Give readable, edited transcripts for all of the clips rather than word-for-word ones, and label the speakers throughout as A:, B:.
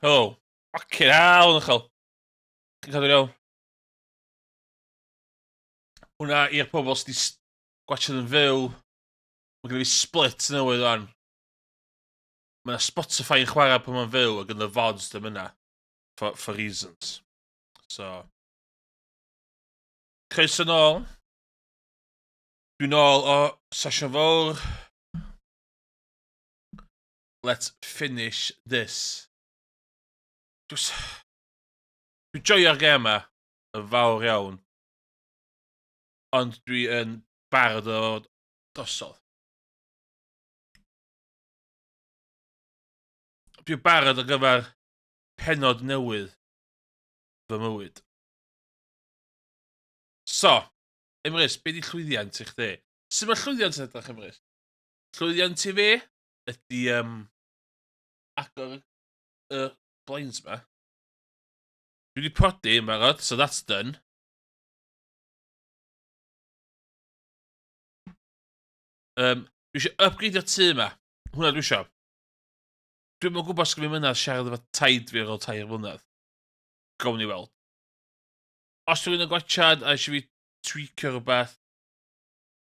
A: Helo. Ffocin hell, Nychol. Chi'n cadw'n iawn? Hwna i'r pobol sydd wedi gwachod yn fyw. Mae gen i fi split newydd o'n. Mae yna Spotify yn chwarae pan mae'n fyw ac yn y VODs dim yna. For reasons. So. Croeso nôl. Dwi'n nôl o sesiwn fawr. Let's finish this. Dwi'n joio'r gem yma yn fawr iawn. Ond dwi yn barod o dosodd. Dwi'n barod ar gyfer penod newydd fy mywyd. So, Emrys, be di llwyddiant i chdi? Sut mae llwyddiant yn edrych, Emrys? Llwyddiant i fi ydy agor y blinds ma. Dwi wedi prodi yn barod, so that's done. Dwi eisiau upgrade'r tŷ ma. Hwna dwi eisiau. Dwi'n mwyn gwybod sgwyd mynd ar siarad efo taid fi ar ôl tair mlynedd. Gawn ni weld. Os dwi'n yn gwachad a eisiau fi tweakio rhywbeth,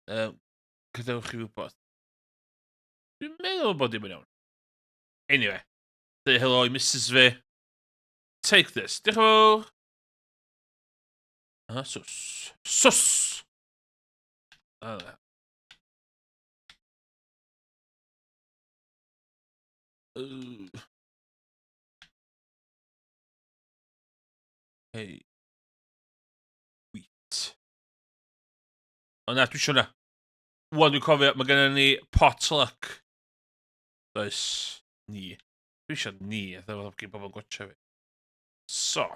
A: cadewch chi wybod. Dwi'n meddwl bod dim yn iawn. Anyway, say hello i Mrs fi. Take this. Diolch yn fawr. Sus. Sus! Hey. Wheat. O na, dwi eisiau na. Wan dwi'n cofio, mae gennym ni potluck. Does ni. Dwi eisiau ni, a dda fod bobl yn gwachio fi. So.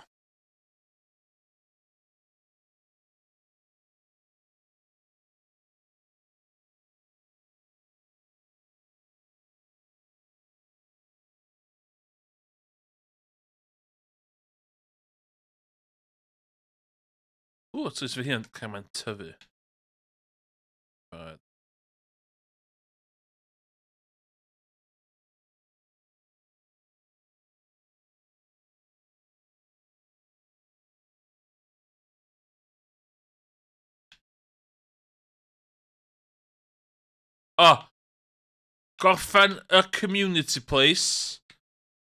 A: Sys fi hyn cael mae'n tyfu. Gorffen y community place.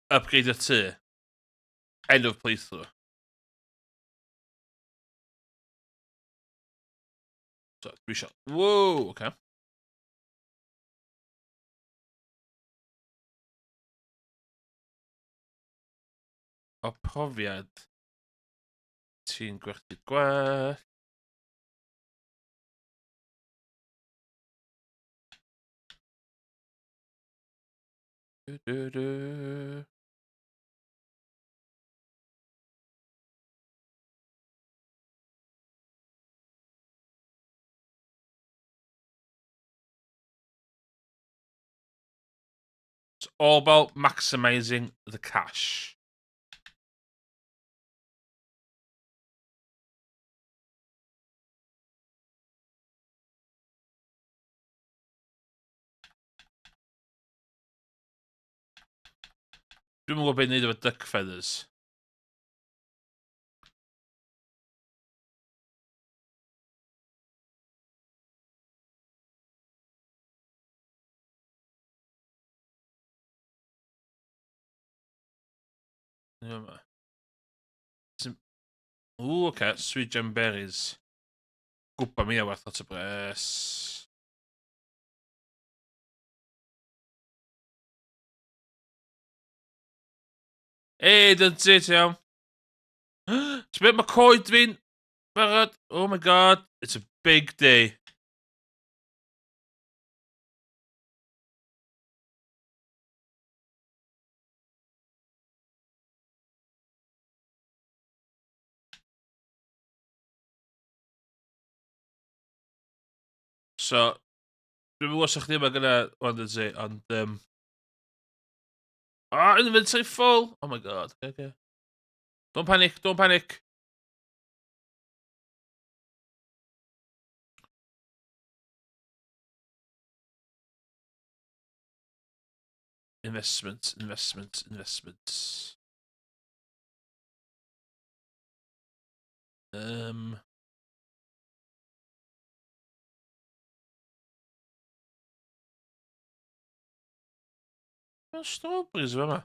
A: Upgrade y tŷ. End of playthrough. So, dwi eisiau. Whoa, okay. O profiad. Ti'n gwerthu gwell. It's all about maximizing the cash. Dwi'n mwyn gwybod beth i wneud efo duck feathers. Okay. Sweet gem berries. Gwpa mi a werth lot o bres. Hey, dyna ti iawn. Ti'n beth mae coed fi'n barod? Oh my god. It's a big day. So, dwi'n mwyn os chdi yma gyda wanda ti, ond... inventory full! Oh my god, okay. Don't panic, don't panic. Investment. Um, Mae strawberries fa 'ma.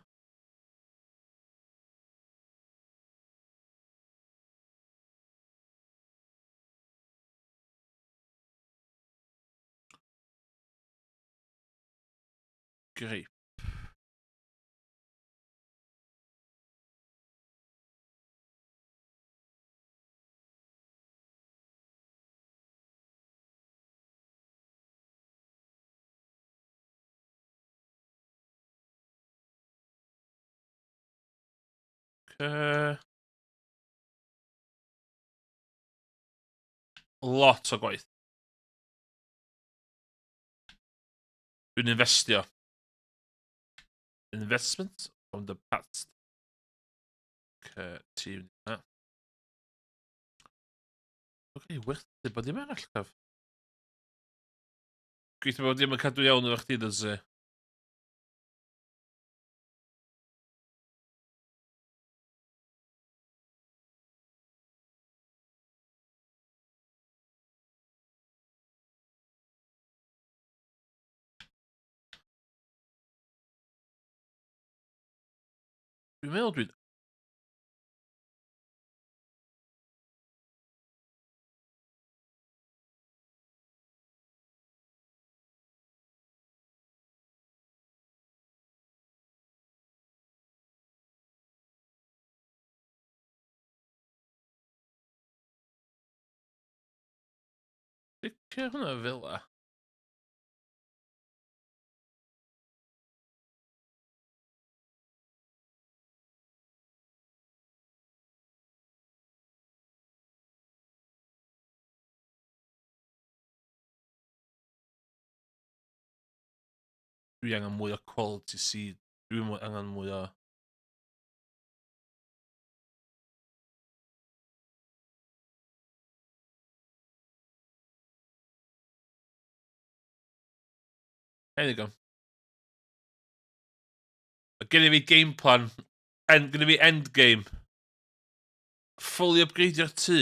A: Grape. Lot o gwaith. Dwi'n investio. Investment from the past. Tîm na. Oce, werth bod dim arall caf. Gweithio bod dim yn cadw iawn efo chdi dys e. Dwi'n meddwl licio hwnna fel a. Dwi angen mwy o quality seed. Dwi angen mwy o... There you go. Gen i fi game plan. Gen i fi end game. Fully upgradeio'r tŷ.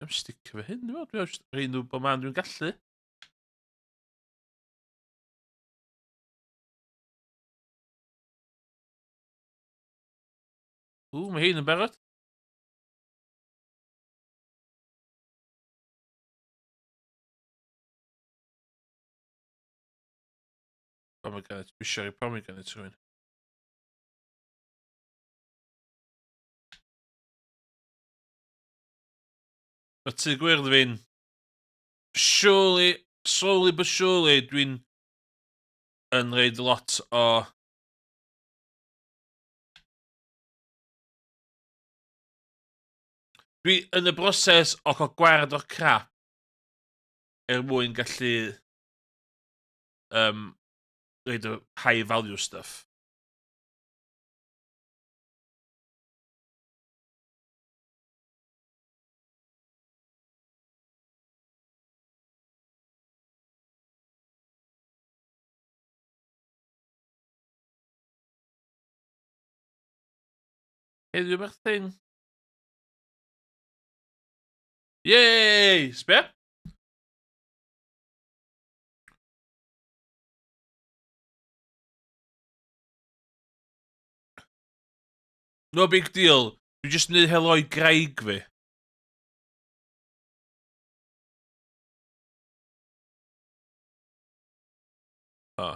A: Dwi'n sticio fe hyn, dwi'n meddwl. Dwi'n rhaid bod man dwi'n gallu. Mae hyn yn barod. Pomegranate. Dwi eisiau pomegranate rhywun. Mae tŷ gwyrdd fi'n... slowly but surely, dwi'n yn reid lot o... Dwi yn y broses o cael gwared o'r crap er mwyn gallu reid o high value stuff. Heddiw bach thing. Yay! Sbia? No big deal. Dwi jyst yn neud helo i graig fi. O.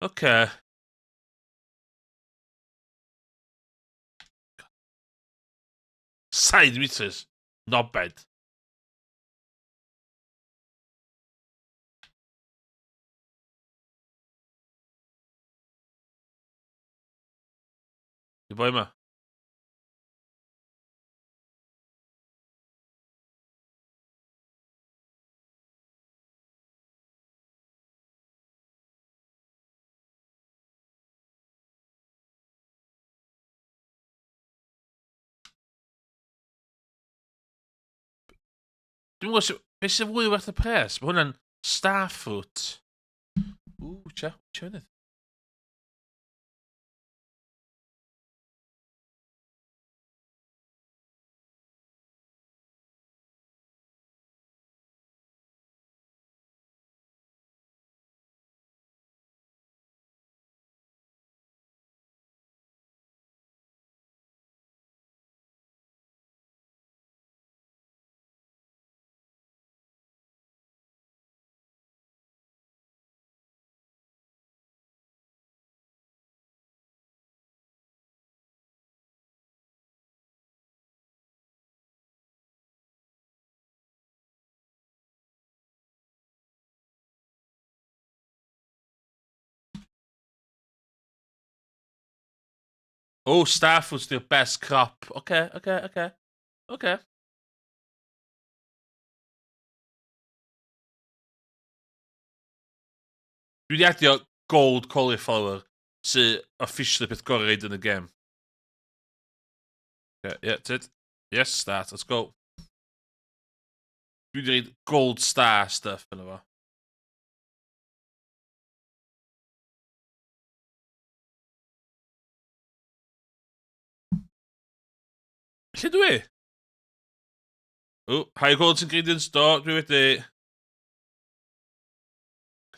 A: Oce. Side meters. Not bad. Di boi yma. Dwi'n gwybod beth sy'n fwy werth y pres. Mae hwnna'n starfruit. Tia fynydd. Starfruit di'r best crop. Oce. Dwi wedi adio gold cauliflower sy'n officially peth gorau reid yn y game. Tid. Yes, start, let's go. Dwi wedi reid gold star stuff yn efo. Lle dwi? High quality ingredients, do, dwi wedi.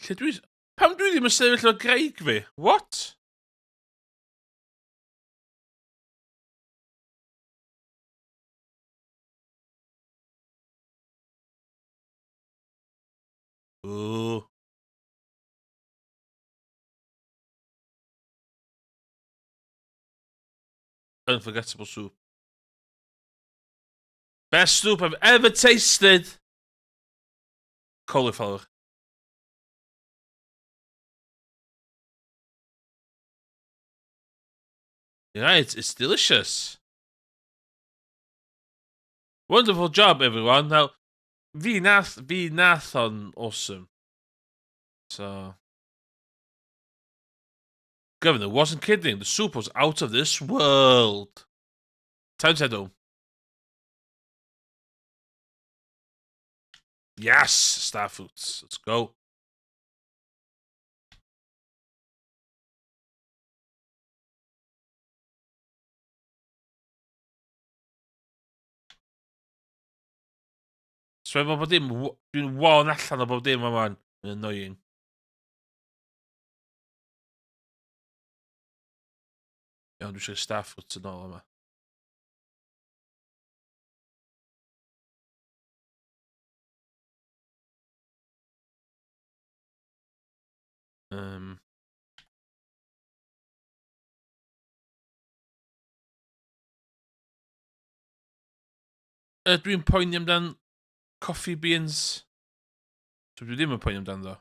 A: Lle dwi... Pam dwi ddim yn sefyll o greig fi? What? Ooh. Unforgettable soup. Best soup I've ever tasted. Cauliflower. You're right, it's delicious. Wonderful job, everyone. Now, fi nath on awesome. So... Governor wasn't kidding. The soup was out of this world. Time to head home. Yes, starfruits. Let's go. So efo bod dim... Dwi'n wan allan o bob dim yma. Yn annoying. Iawn, dwi eisiau starfruits yn ôl yma. Dwi'n poeni amdan coffee beans. So dwi ddim yn poeni amdan ddo.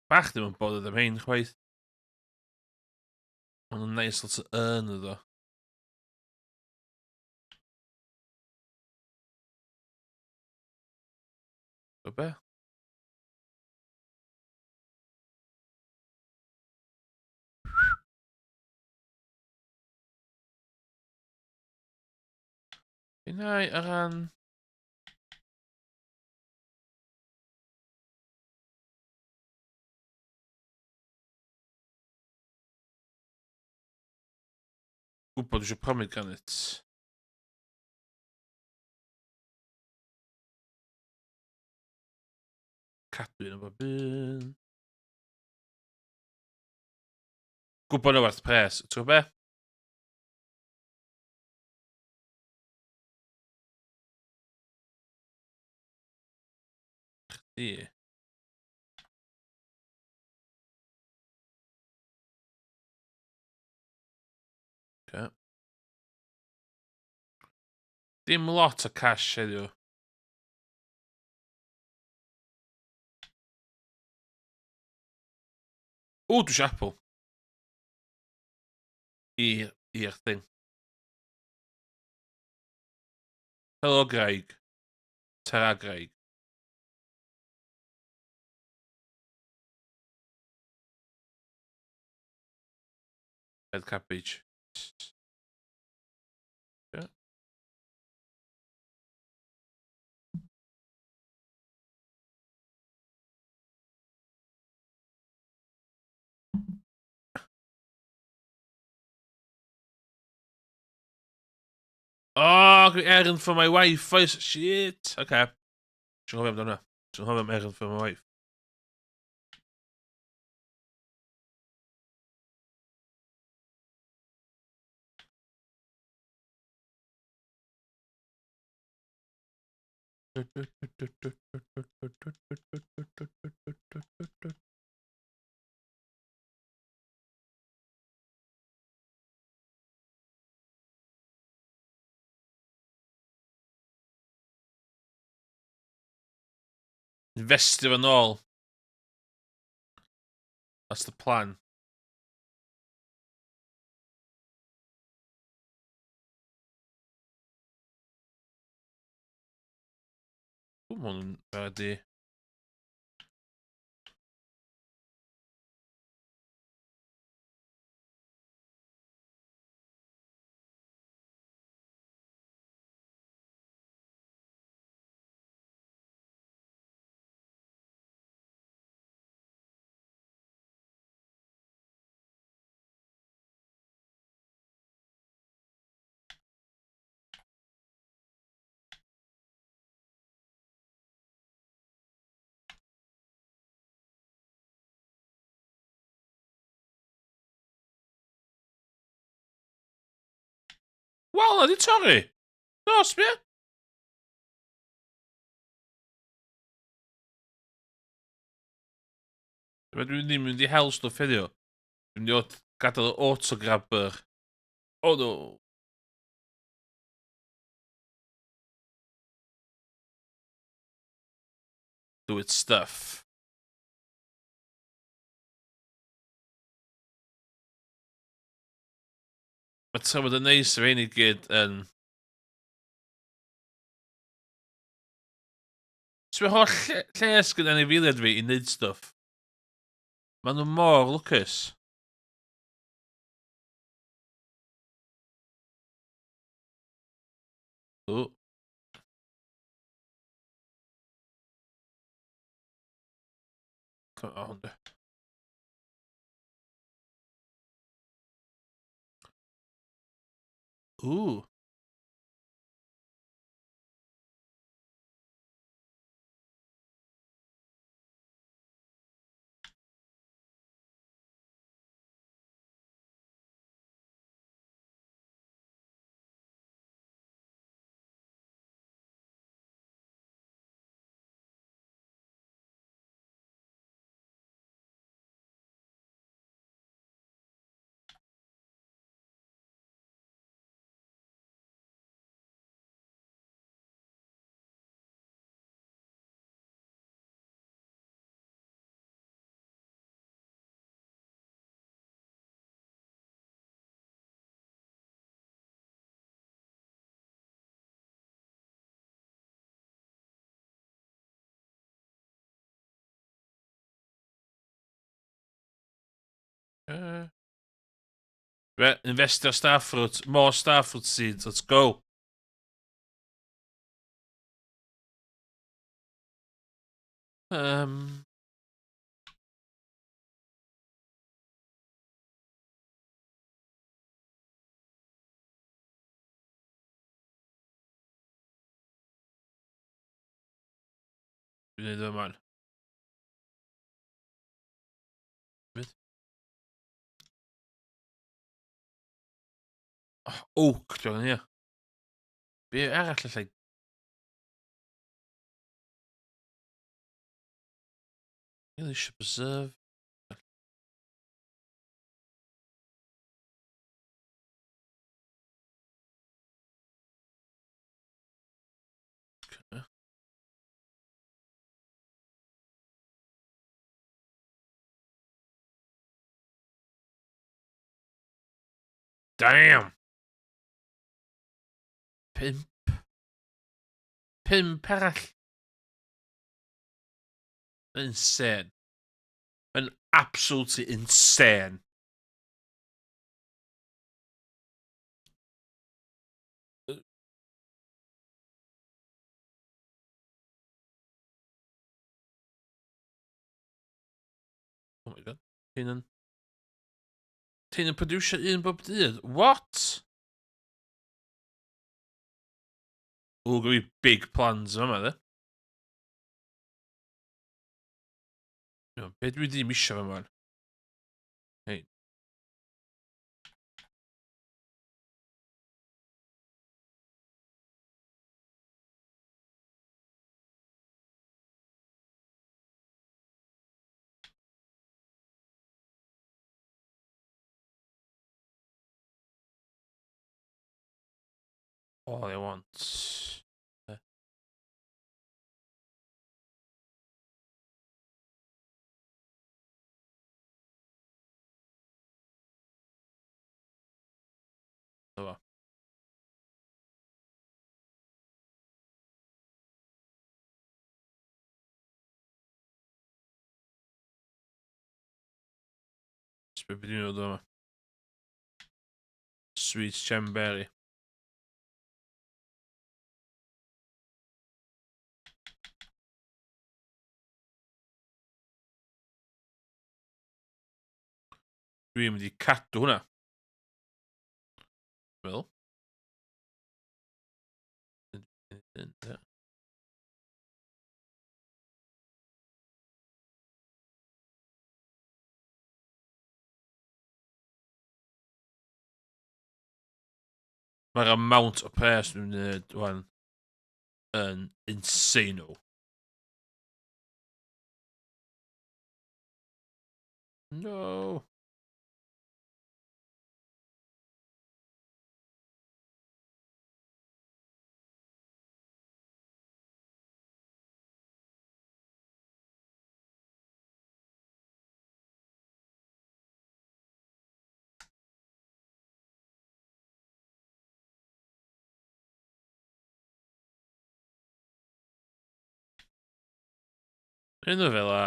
A: Bach ddim yn bothered am hein, chwaith. Ond yn nice lot o iddo. O be? Unai ar ran... Gwybod dwi eisiau pomegranate. Cadwyn efo byn. Gwybod o werth pres. Ti'n gwybod be? Chdi. Okay. Dim lot o cash heddiw. Dwi eisiau apple. I'r thing. Helo, Graig. Tara, Graig. Red cabbage. Yeah. Oh, errand for my wife first. Shit. Okay. Si'n gofio amdano. Si'n gofio am errand for my wife. Investio yn ôl. That's the plan. Ww, ma' hwn yn di. Wel, na di torri. No, sbia. Dwi'n mynd i hel stwff heddiw. Dwi'n mynd i gadael y autograbber. Oh no. Do its stuff. Mae tymod yn neis o'r ein i gyd yn... So mae holl lles gyda ni filiad fi i wneud stwff. Maen nhw mor lwcus. O. Come on. Ooh. Investor starfruit. More starfruit seeds. Let's go. Dwi'n neud o man. Oak, dwi'n gwneud. Be arall allai... Really should preserve. Okay. Damn! Pimp. Pimp arall. Insane. Yn absolutely insane. Ti'n yn producer un bob dydd? What? O, gwy big plans yma, de. Be dwi ddim isio fe man? Hei. All I want. Fo. Be dwi'n nhw yma? Sweet Chamberry. Dwi'n mynd i cadw hwnna. Wel. Mae'r amount o pres dwi'n mynd wan yn insane. No. Un o fel a.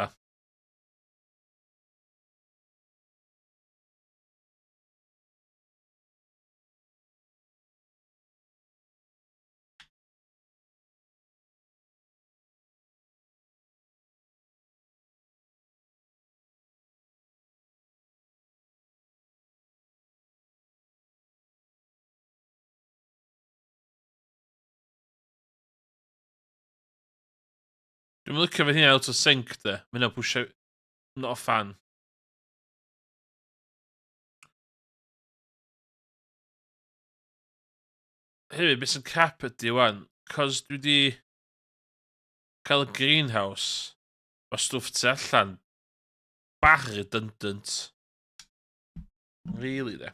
A: Dwi'n licio fe hynny out o sync, de. Mae'n yna pwysio. Not a fan. Hefyd, beth sy'n cap ydi wan, cos dwi di cael y greenhouse, mae stwff tu allan bach redundant. Really, de.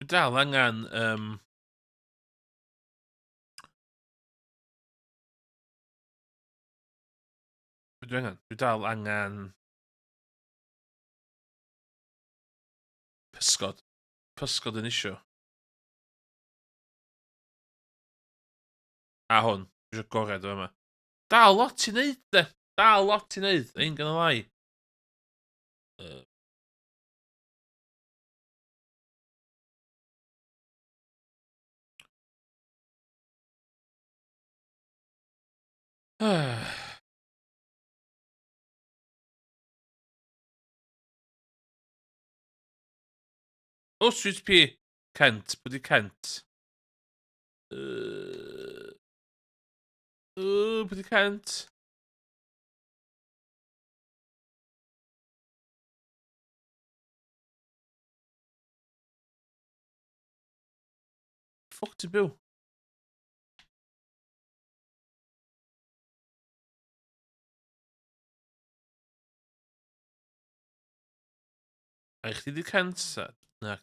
A: Dwi dal angen Dwi dal angen pysgod. Pysgod yn isio. A hwn. Dwi eisiau gored o yma. Dal lot i neud, de. Dal lot i neud. Ein gan y lai. O, Sweet Pea. Kent. Bwyd i Kent. Bwyd i Kent. Ffwc ti byw? A i chdi di Kent? Na.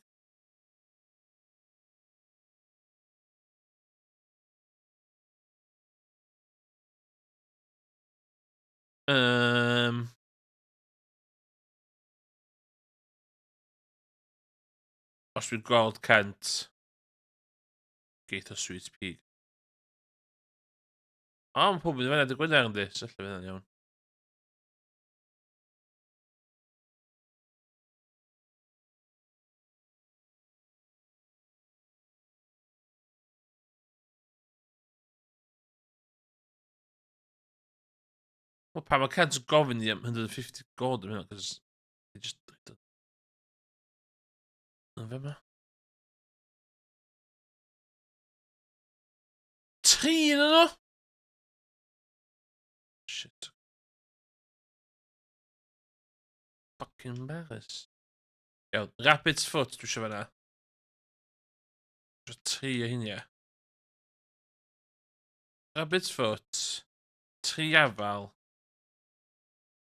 A: Os dwi'n gweld Kent, geith o Sweet Pea. O, mae pob yn fyny dy Gwener yndi, so lle fydd iawn. Wel, pa mae Kent yn gofyn i am 150 gold yn hynny, cos... They just... Na fe ma? 3 yn nhw? Shit. Fucking embarrass. Iawn, Rabbit's Foot, dwi eisiau fanna. Dwi eisiau 3 o hynny. Rabbit's Foot. 3 afal.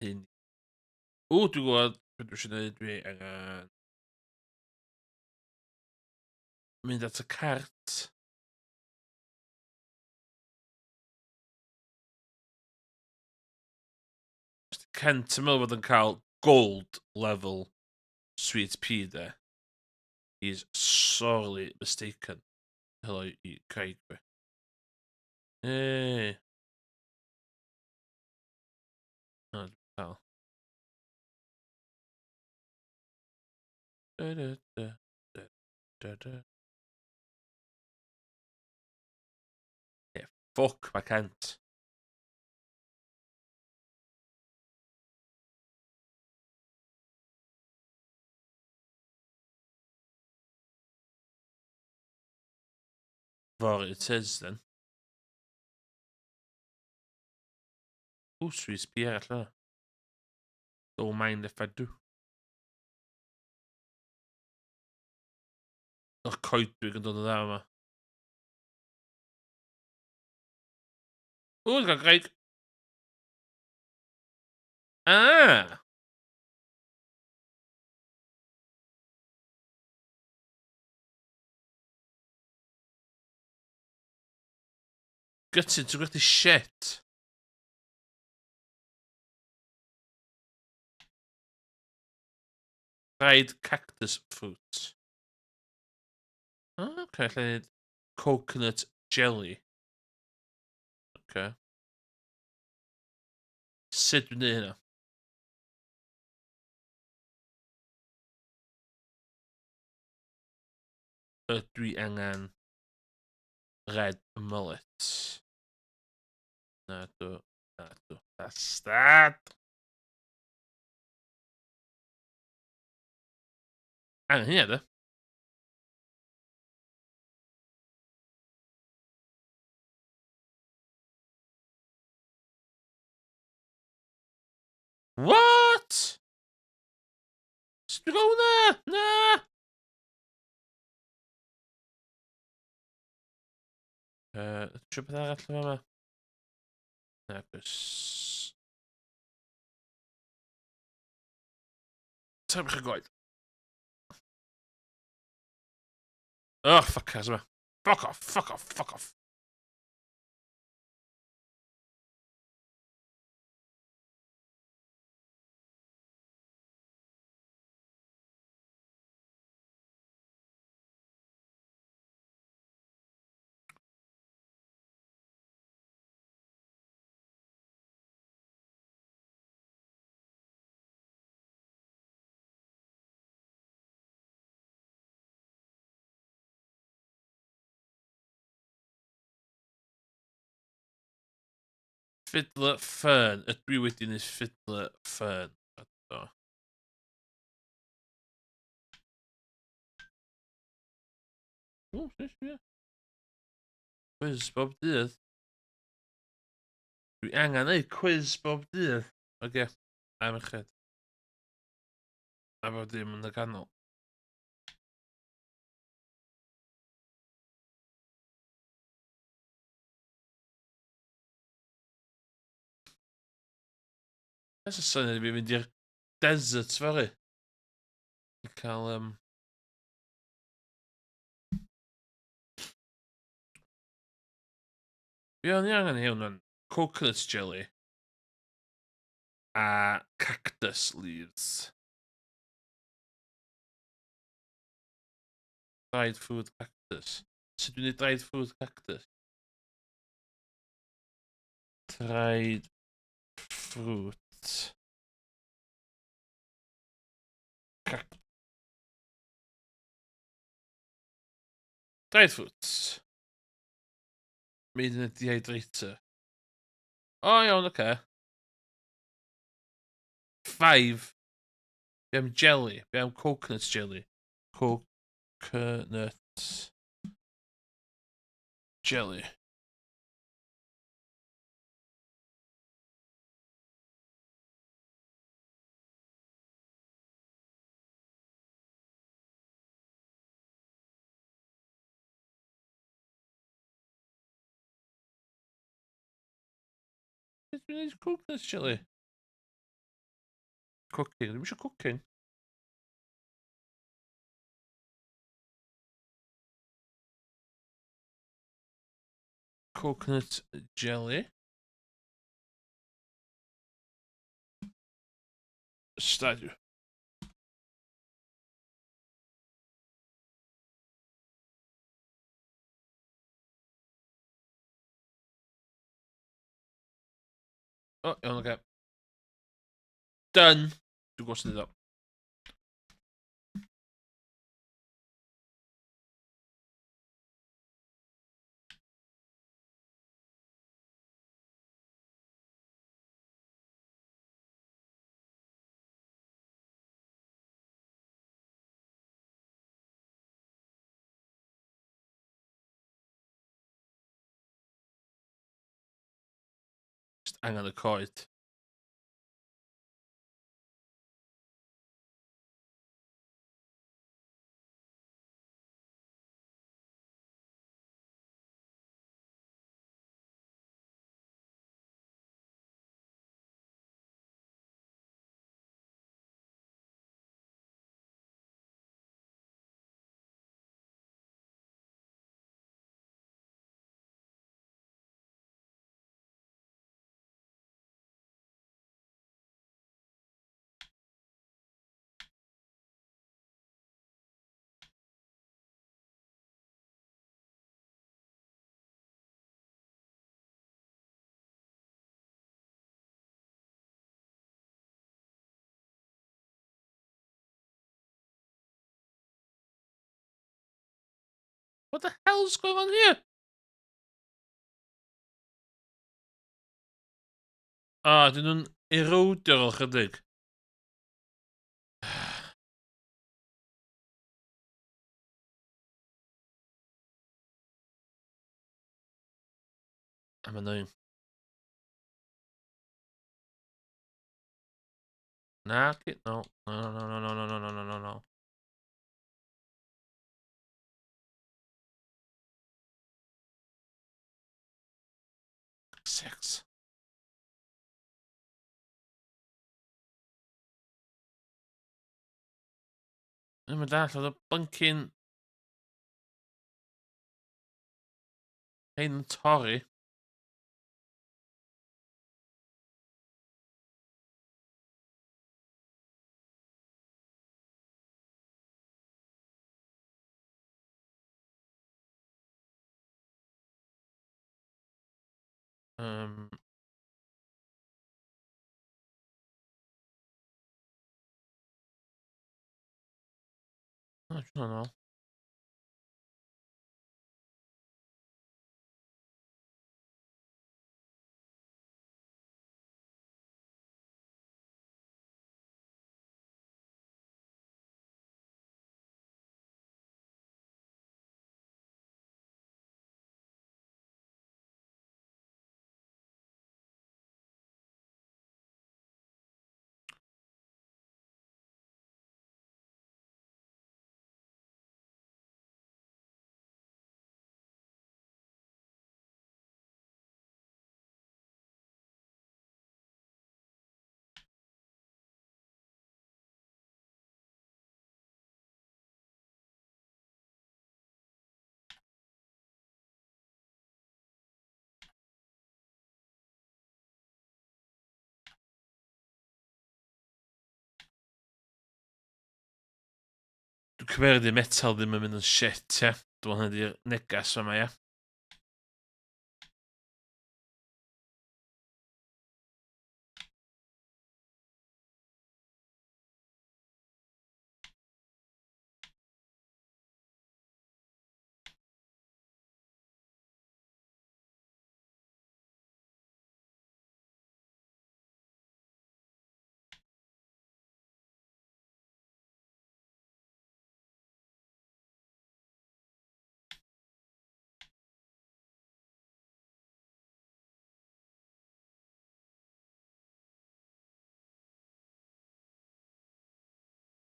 A: Hyn. Ww, dwi'n gwybod beth dwi eisiau gwneud. Dwi angen... mynd at y cart. Kent yn meddwl bod yn cael gold level Sweet Pea de. He's sorely mistaken. Helo i Craig be. Eee. No, dwi'n cael. Da, da, da, da, da, da. Yeah, fuck mae Kent. For it is then. Ooh, Sweet Pea arall yna. Don't mind if I do. O'ch coedwig yn dod yn dda yma. Ww, dwi'n cael Craig. Ah! Gytid, ti'n gwybod shit. Dried cactus fruit. Oh, okay, lle neud coconut jelly. Okay. Sut dwi'n neud hynna? Dwi angen red mullet. Na dw. Na dw. Bastard! Angen hynny, da. What? Sut dwi'n gael hwnna? Na! Trio beth arall yn yma? Na, bys... Tam chi'n gwaith. Oh, fuck as yma. Fuck off, fuck off, fuck off. Fiddler Fern. Ydw i wedi wneud Fiddler Fern. O. O, ie. Quiz bob dydd. Dwi angen neud quiz bob dydd. Oce, am yched. A fod dim yn y ganol. Ys y syniad i fi fynd i'r desert fel i. I cael, Be o'n i angen i hwn coconut jelly a cactus leaves. Dried food cactus. Sut dwi'n neud dried food cactus? Dried fruit. Dried fruits. Made in a dehydrator. O, iawn, oce. 5. Be am jelly? Be am coconut jelly? Coconut jelly. Beth dwi'n neud coconut jelly? Cooking. Ddim eisiau cooking. Coconut jelly. Stadio. O, iawn, oce. Done. Dwi'n gwrs yn dweud o. Just angen y coed. What the hell's going on here? Dyn nhw'n erodio fel chydig. I'm annoying. No. No. 6. Ddim yn dall, oedd y byncyn ein yn torri. I don't know. Dwi'n cymeryd i metal ddim yn mynd yn shit, ie. Dwi'n hynny di'r negas yma, ie.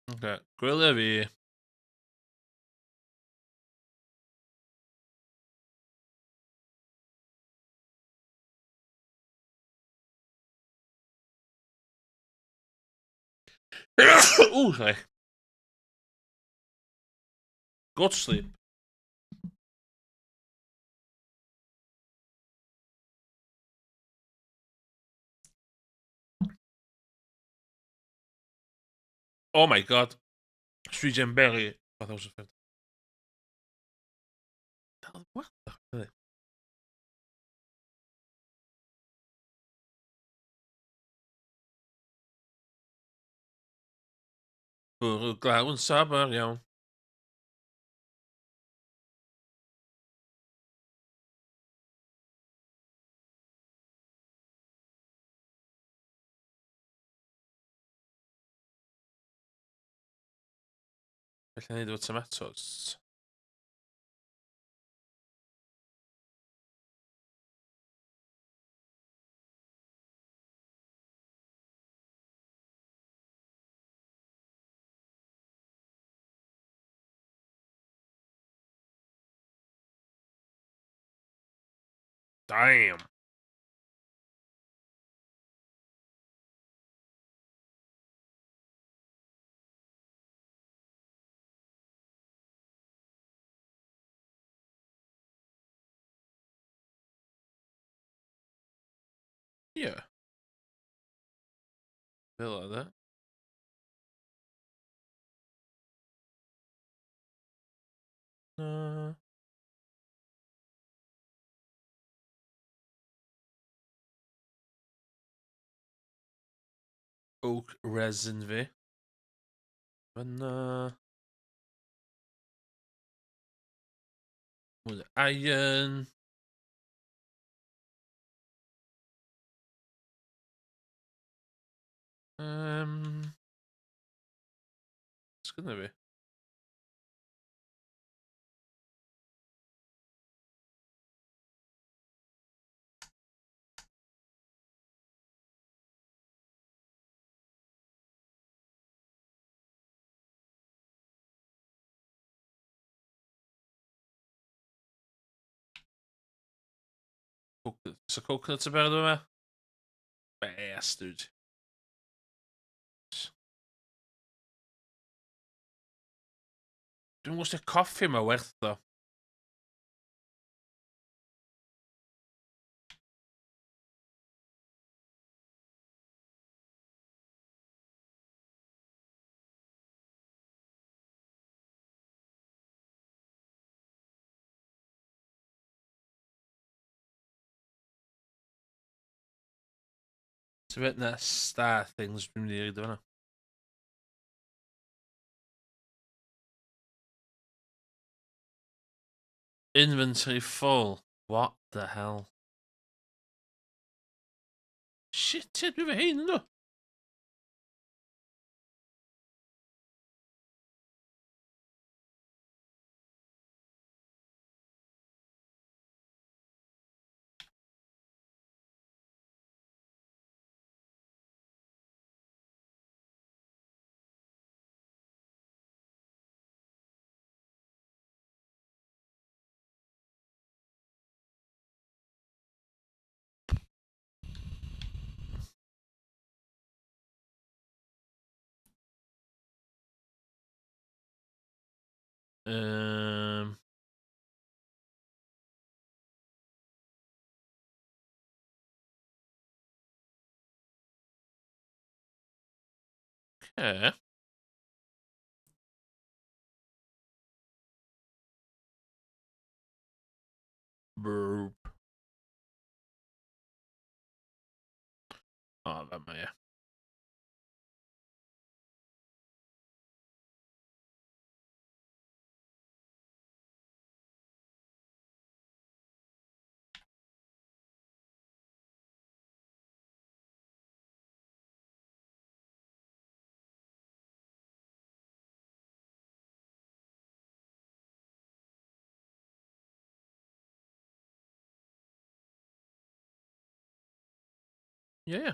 A: Okay. Gwylio fi. Ooh, sorry. Go to sleep. Oh my god. Sweet Jam Berry. Oh, that was a fan. What the? Bwrw glaw yn sabar iawn. Felly neud efo tomatoes. Damn. Yeah. Bit like that. Oak resin fi. Fyna. Mwy o iron. Sgynna fi. So coconut about yma? Bastard. Dwi'n gwybod os coffi yma werth o. Ti'n bet na star things dwi'n mynd i reid o fanna. Inventory full. What the hell? Shit, dwi fe hein yn do. Um, okay. Burp. Oh, fan ma, ie. Ie, ie.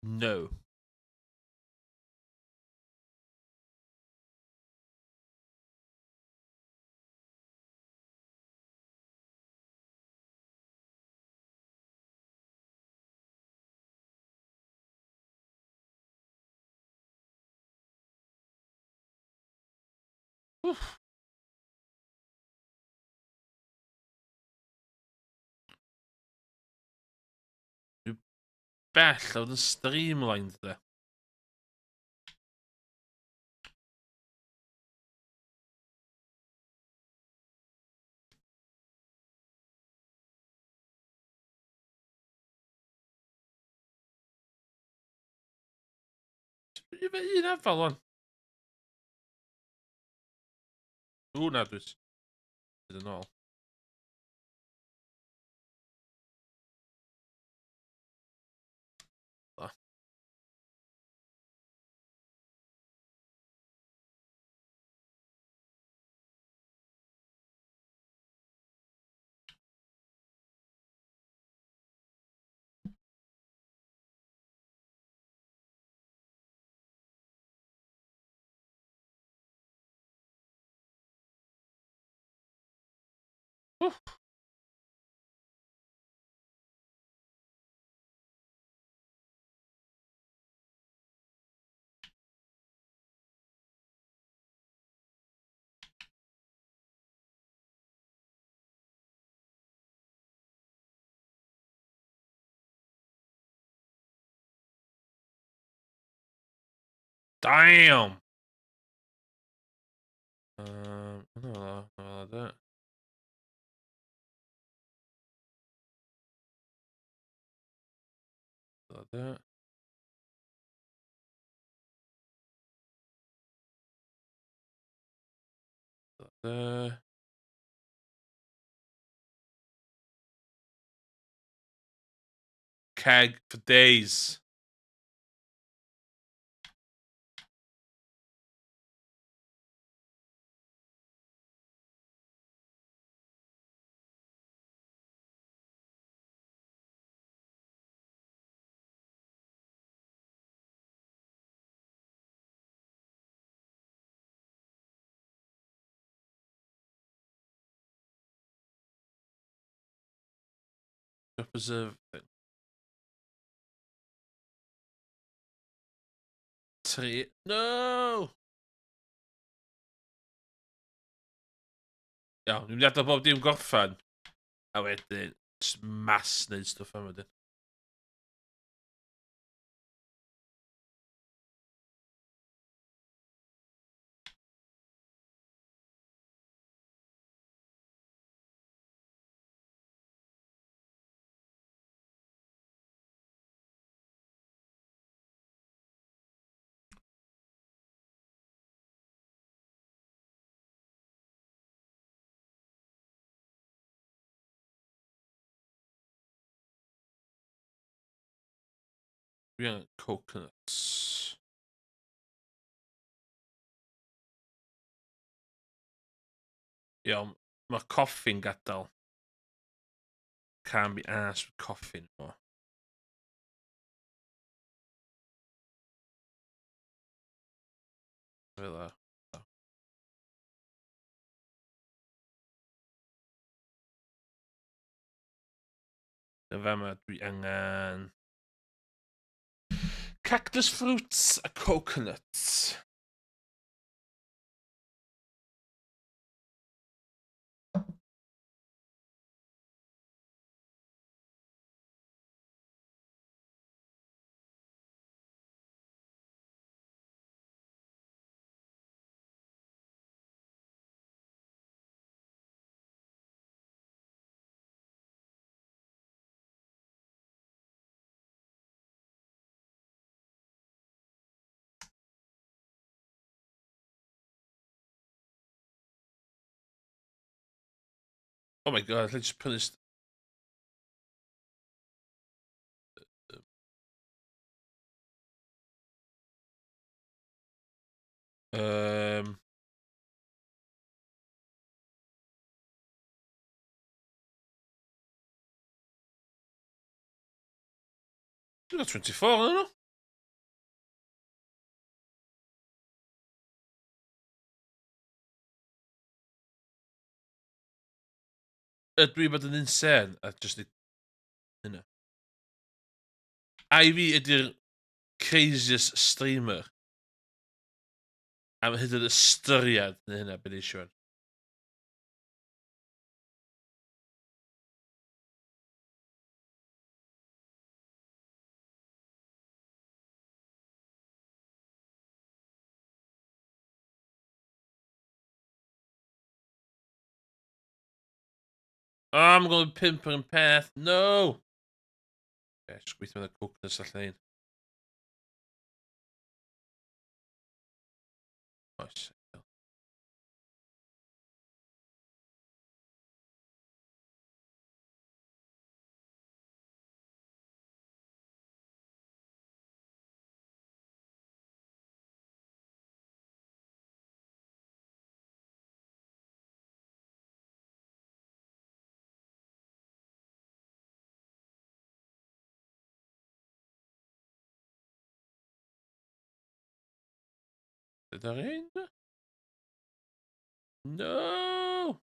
A: No. Wff. Dwi bell o fod yn streamlined de. Dwi fe un afal o'n. Ww, na dwi'n. Bydd yn ôl. Da. Wff. Damn! No, that. That. That. Keg for days. Preserve. Tri. No! Iawn, dwi'n mynd i adael bob dim gorffan. A wedyn, just mas neud stwff am wedyn. Dwi angen coconuts. Iawn, mae coffi'n gadael. Can't be arsed with coffee anymore. Fel o. Dyfa yma dwi angen cactus fruits a coconuts. Oh my god, let's just put this. Um. Dwi'n got 24 yn nhw. ydw i bod yn insane a jyst i hynna. A i fi ydy'r craziest streamer am hyd yn ystyried neu hynna be' ni isio. Oh, I'm going pimp yn peth. No! Okay, jyst gweithio mewn y coconuts allan un. Oes. Dyd ar un? No!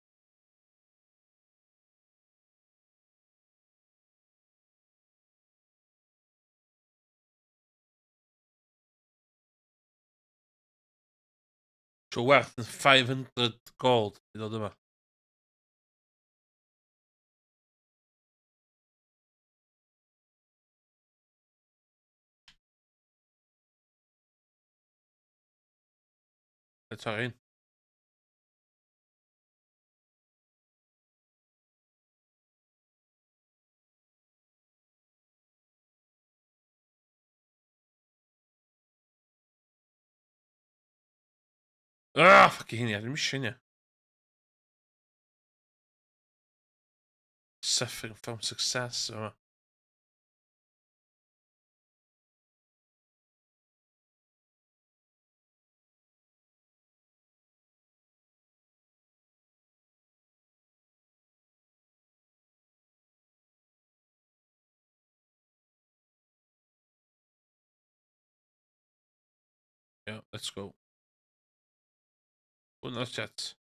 A: Tro werth yn 500 gold i ddod yma. Dyd ar un. Ah, ffyc i hynny, ddim eisiau hynny. Suffering from success yma. Yeah, let's go. Hwna'r chat.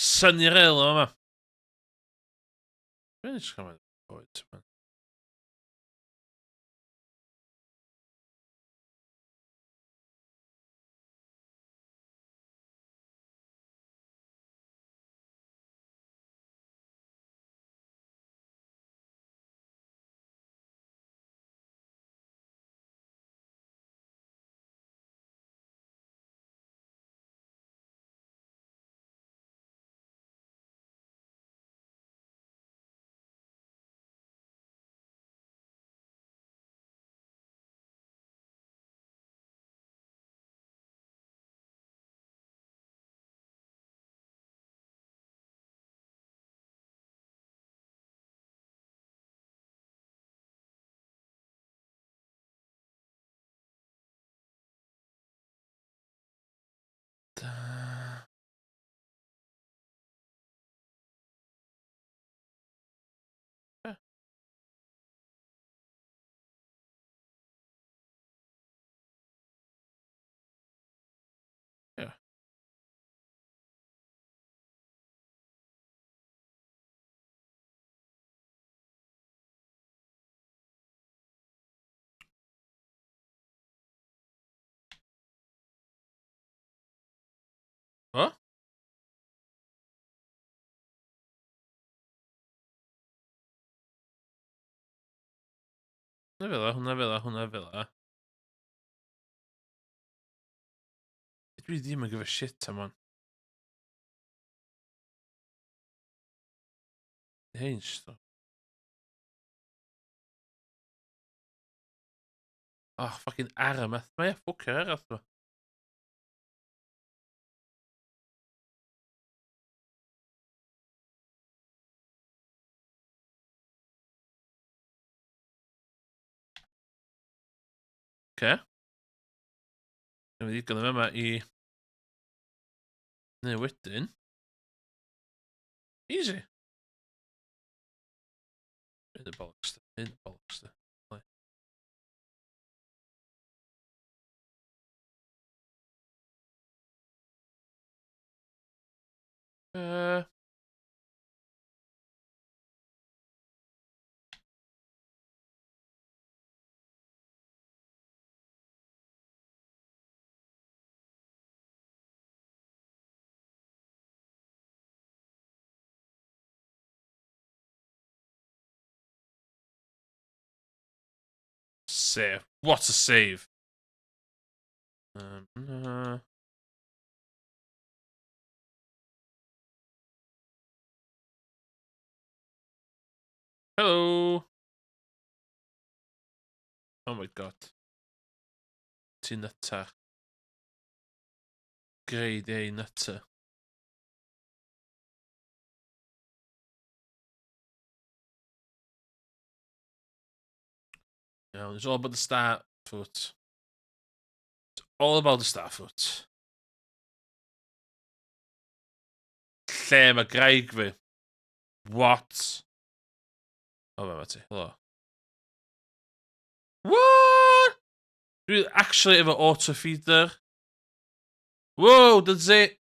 A: Sunny Rail yma. Dwi'n eich gael oed, man. Yeah. Yeah. O? Hwna fel hwna fel a. Dwi ddim yn gyfer shit am hwn. Hein, sto. Oh, fucking armeth. Mae e ffwcio arall ma. Okay. Dwi'n mynd i digon yma i... Neu wedyn. Easy. In the bollocks. In the bollocks. Uh, Save. What a save. Uh, Hello. Oh my god. Ti'n nutter. Grade A nutter. You know, it's all about the start foot. It's all about the start foot. Lle mae graig fi? What? Oh, fe ti. Hello. What? Dwi actually efo auto-feeder. Wow, that's it.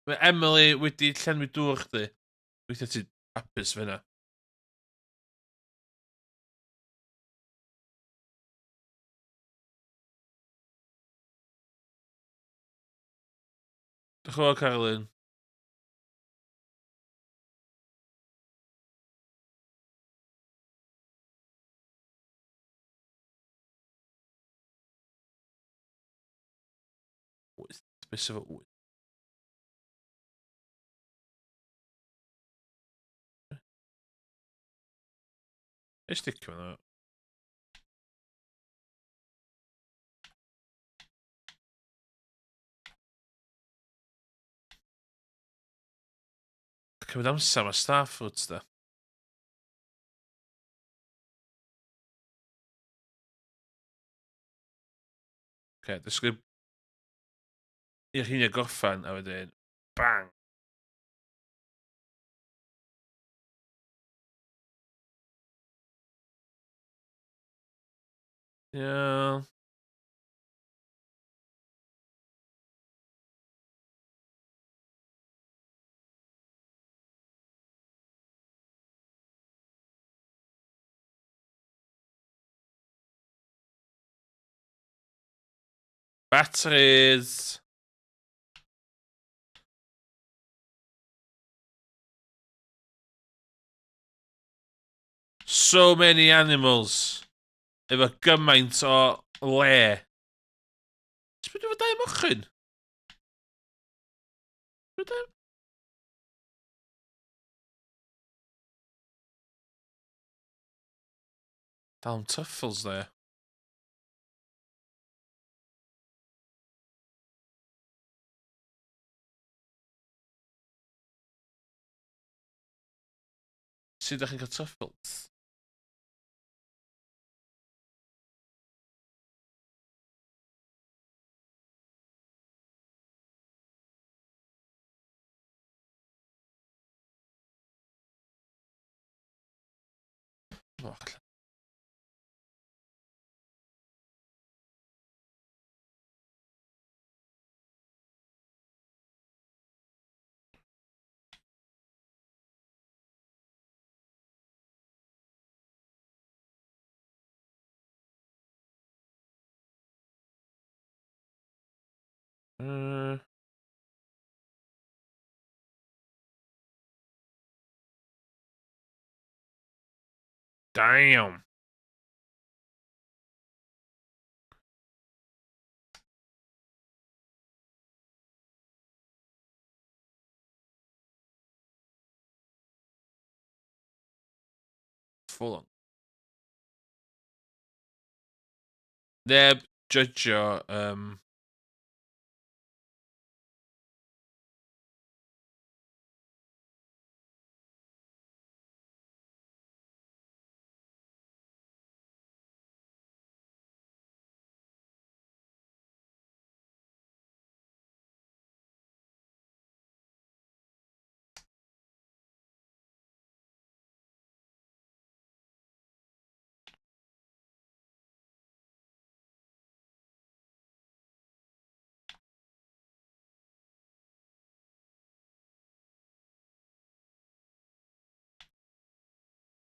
A: Mae Emily wedi llenwi dŵr chdi. Weithio ti hapus fe na. Diolch yn fawr, Caroline. Wyth. Beth sydd efo wyth? Ei sticio fe na. Cymryd amser mae Starfoot da. Okay, dysgu i'r hyn gorffan a wedyn bang. Yeah. Batteries. So many animals. Efo gymaint o le. Sbyd efo dau mochyn? Down Tuffles there. Sut ydych chi'n cael Tuffles? Och, damn. Full on. Neb judgeio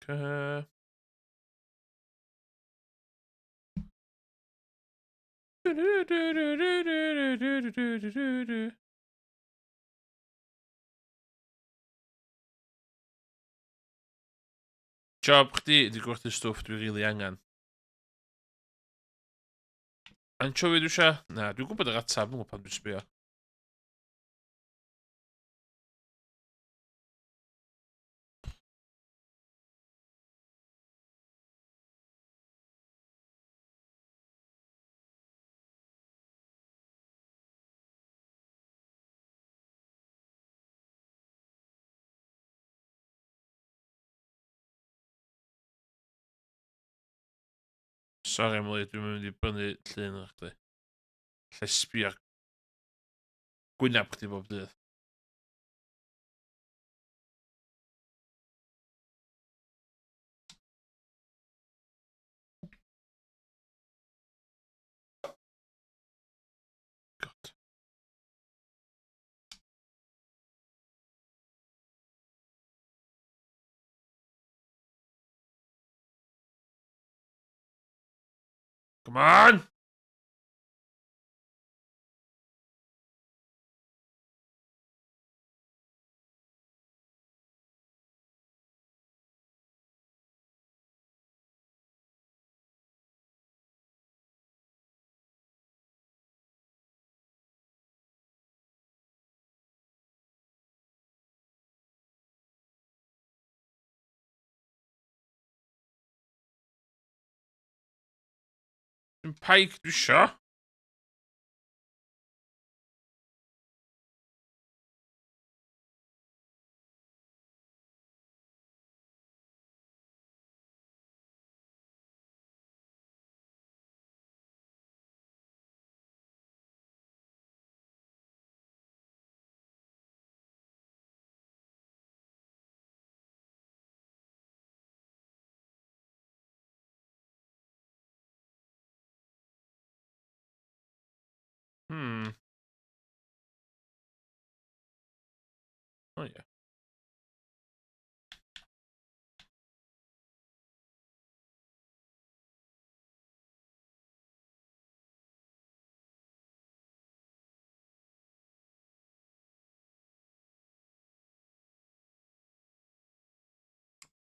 A: Job chdi ydi gwerthu stwff dwi rili angen. Anchovy dwi isio? Na, dwi'n gwybod yr atab, dwi'n gwybod pan dwi'n sbio. Sori Emily, dwi'n mynd i brynu llun o'ch chdi. Lle sbio gwynab chdi bob dydd. God. Come on! Dwi'n paig dwi isio. O ie.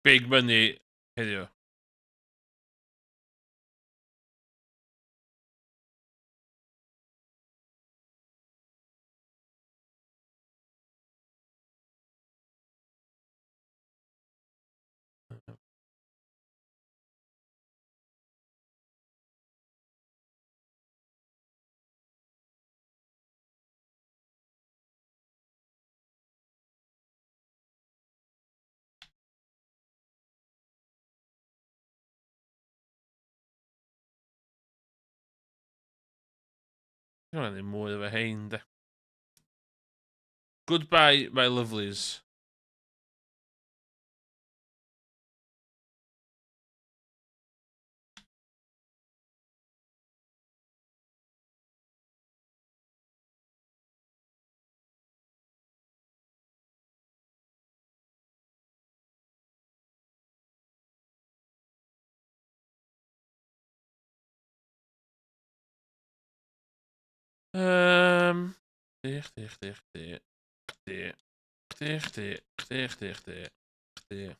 A: Big money heddiw. Dwi'n mynd i mwy efo hein, de. Goodbye, my lovelies. Chdi, chdi, chdi, chdi. Chdi. Chdi, chdi, chdi, chdi, chdi. Chdi.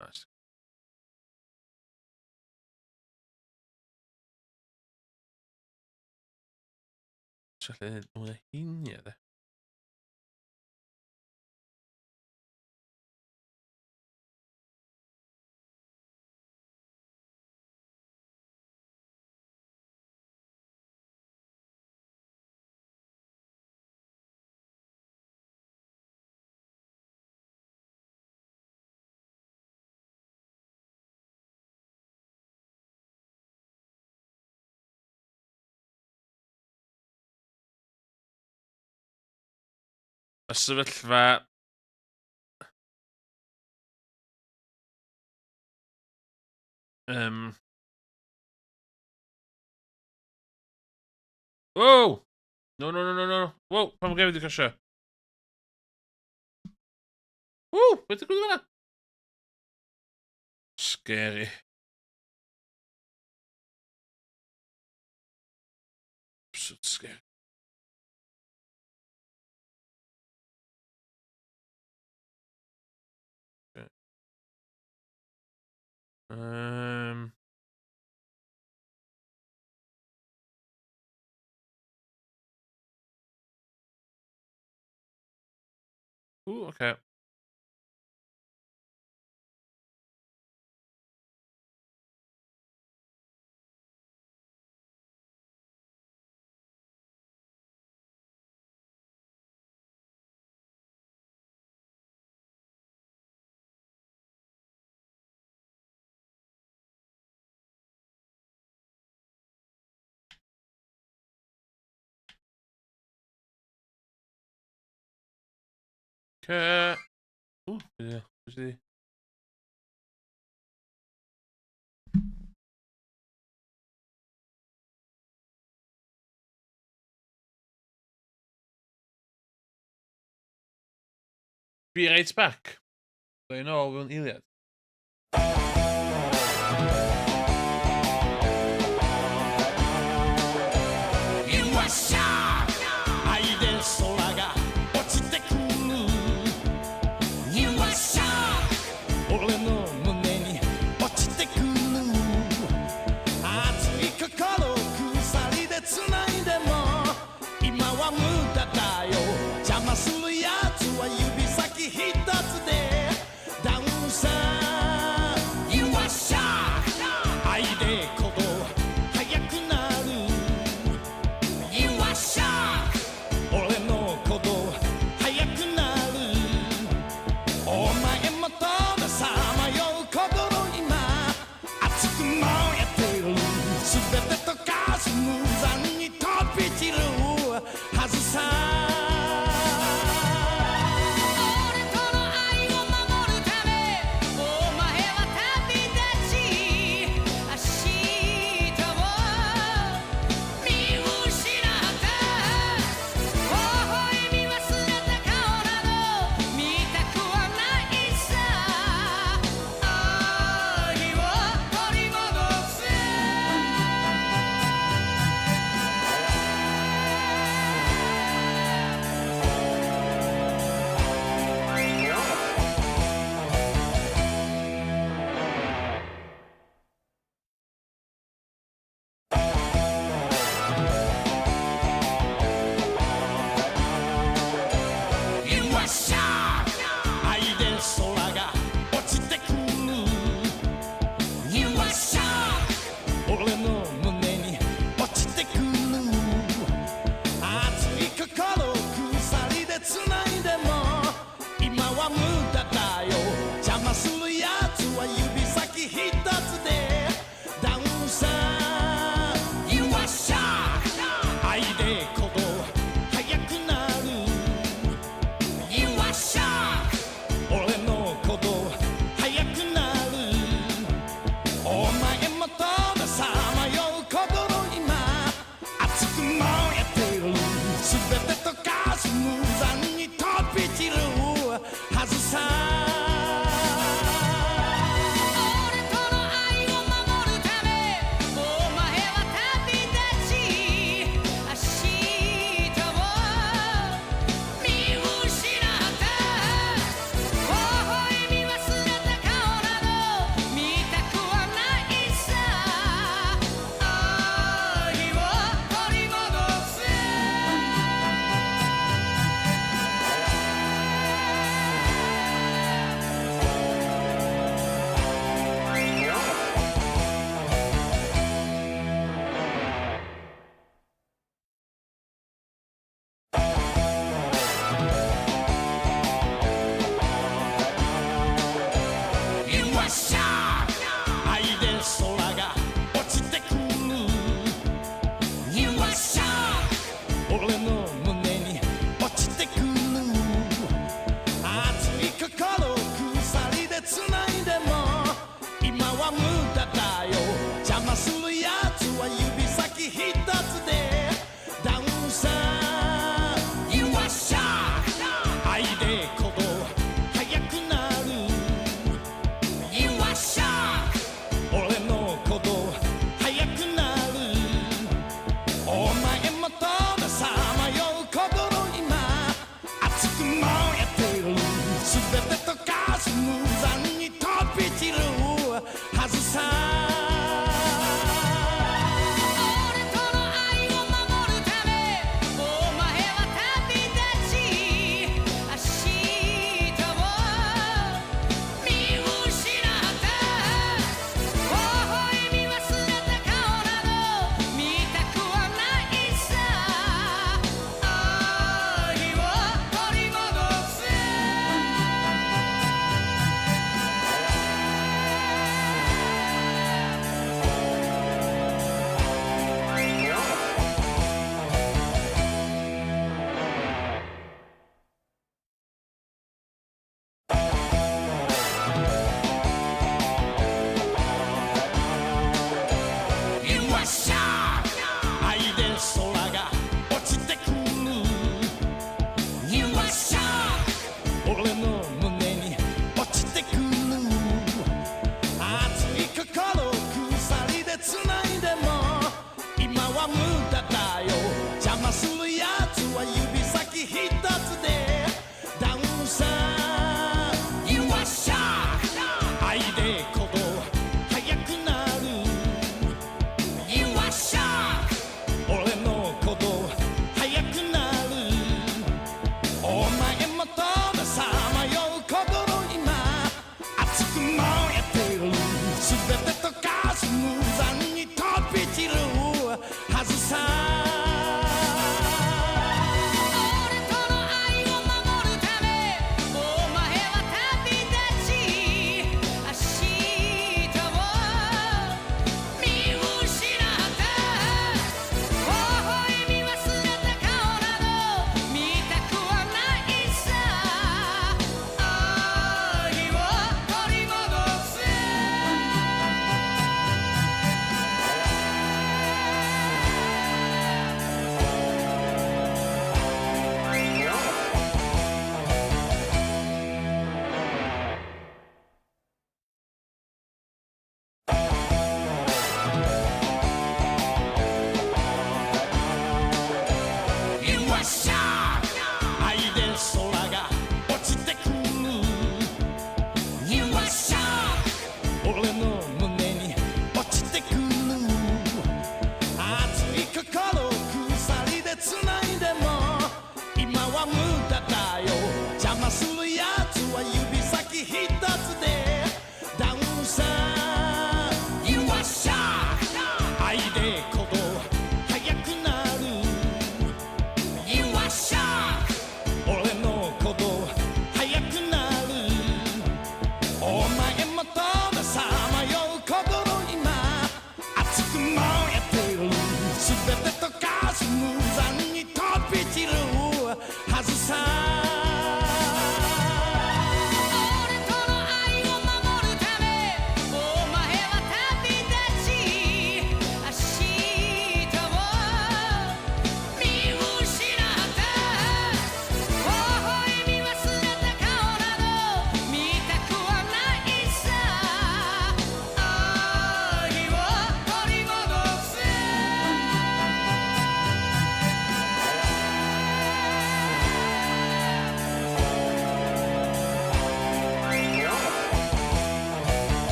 A: Nice. So lle neud mwy o heini, de. Y sefyllfa... Wow! No, no, no, no, no. Wow, pan mae gefyd i casio. Ww, beth yw'n gwybod yna? Scary. Absolute scary. Okay. Ooh, okay. Okay. Ooh, yeah. Who's the... Be right back. So you know, we'n eiliad.
B: Down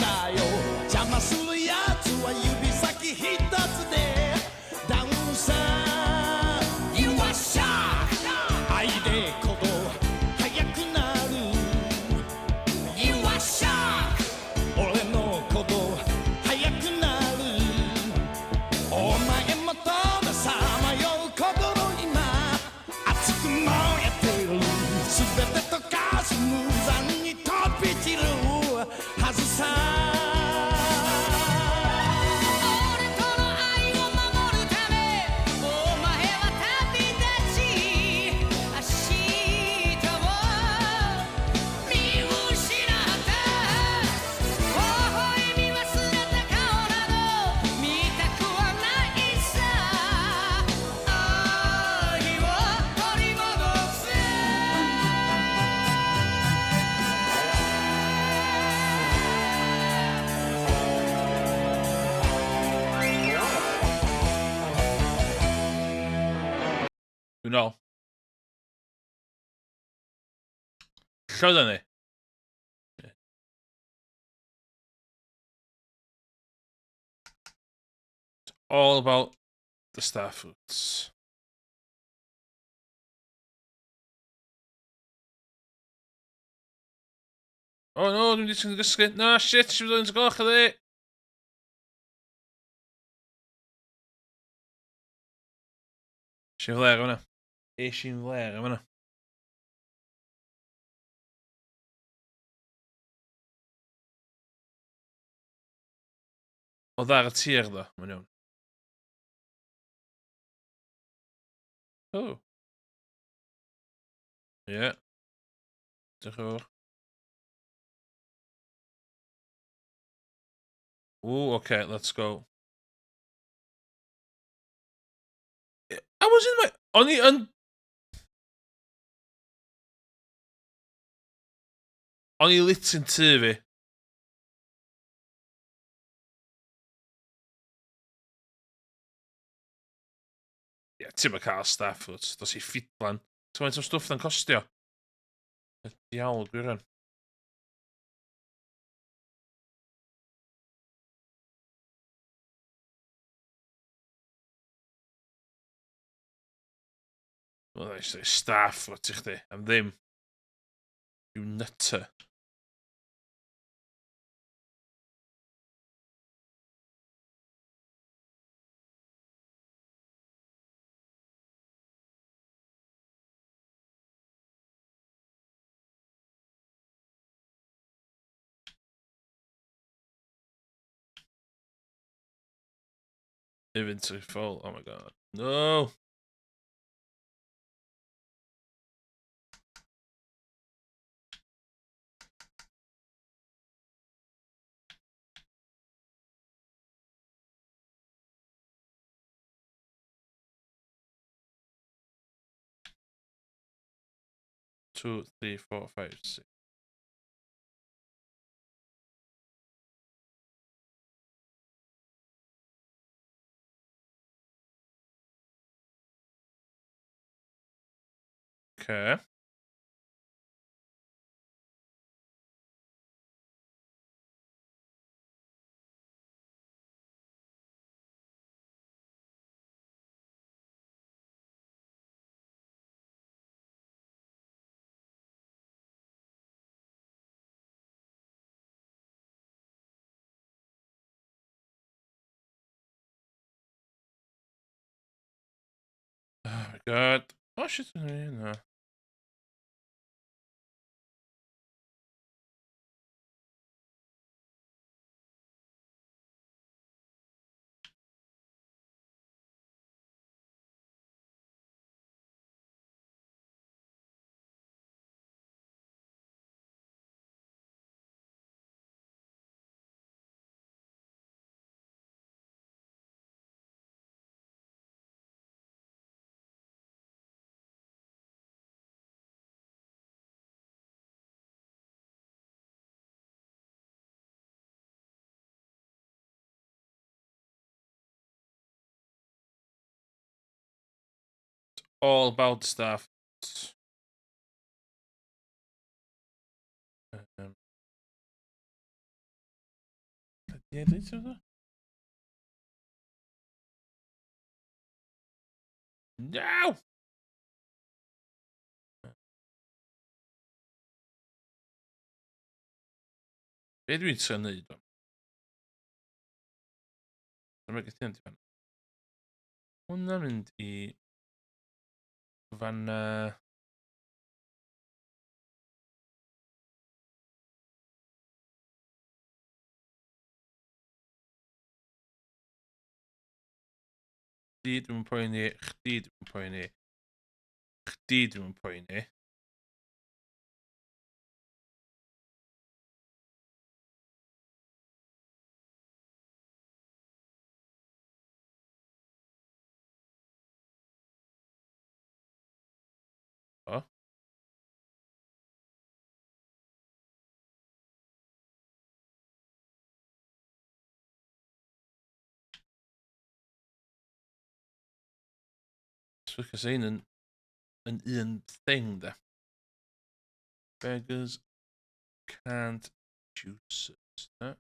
B: だよ邪魔するやつは指先一つでダウンさ You are shocked 愛で鼓動速くなる You are shocked 俺の鼓動速くなるお前もとめさまよう心今熱く燃えてる全て溶かす無残に飛び散るはずさ俺との愛を守るためお前は旅立ち明日を見失った微笑み忘れた顔など見たくはないさ愛を取り戻せ
A: You know. Llynedd ni. It's all about the Starfoots. Oh no, dwi'n disgyn gysgu. Na, shit, si fydd yn goch ydi. Si'n fler yma. Si'n fler yma. O ddar y tir ddo, mae'n iawn. Oh. Yeah. Diolch yn fawr. Ooh, okay, let's go. I was in my... O'n i yn... O'n i lit yn tu fi. Ie, ti'n ma cael Starfoot. Dos i ffidlan. Ti'n maint o stwff na'n costio? Diawl, gwiran. Wel, Starfoot i chdi, am ddim. You nutter. Inventory full, oh my god. No! Two, three, four, five, six. Okay. Oh my god. Oh shit, no. All about stuff. Ie, dwi'n teimlo. No! Be dwi'n trio neud o? Dyma gyda ti fan. Hwna mynd i fan... Chdi dwi'n poeni, chdi dwi'n poeni, chdi dwi'n poeni. O. Swicus ein yn un thing, da. Beggars can't choose. No?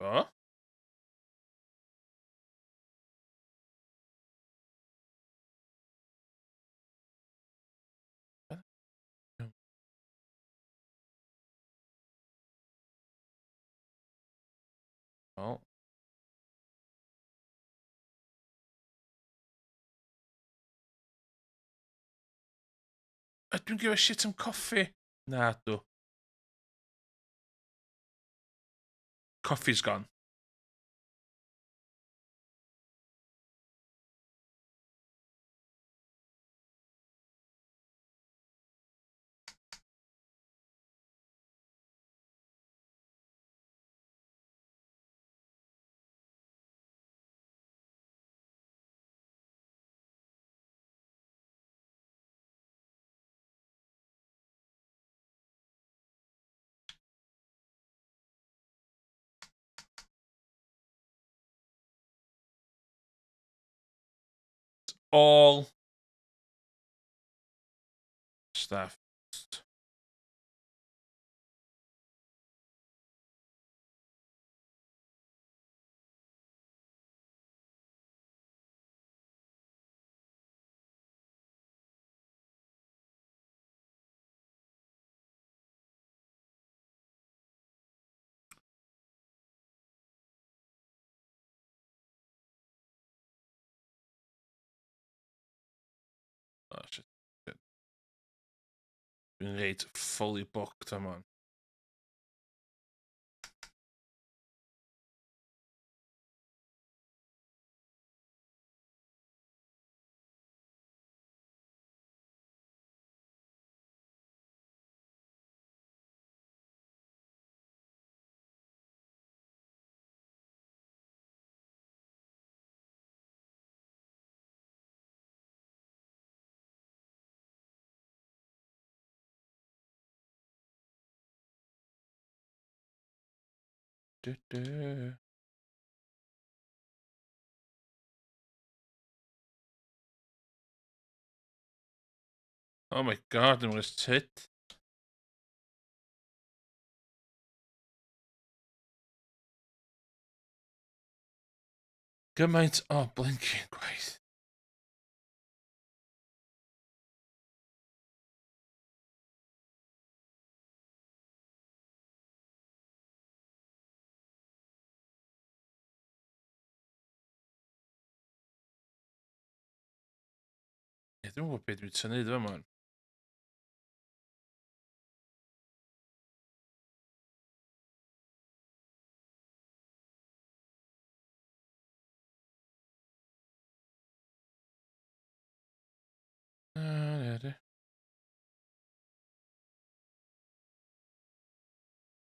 A: O. O. Dwi'n give a shit am coffi. Na, dw. Coffee's gone. All stuff. Oh, shit. Dwi'n reit fully booked am hwn. Du, du. Oh my god, dwi'n mwyn tit. Gymaint o blinking gwaith. Ie, dwi'n gwybod beth dwi'n tynnu dwi'n mwyn.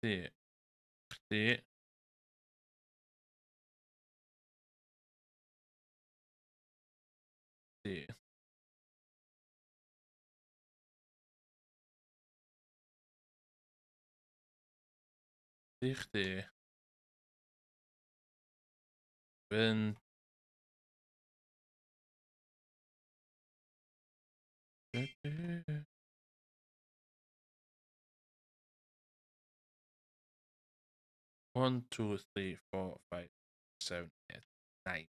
A: Chdi. Chdi. see. Chdi. Fynd. One, two, three, four, five, 7, 8, 9.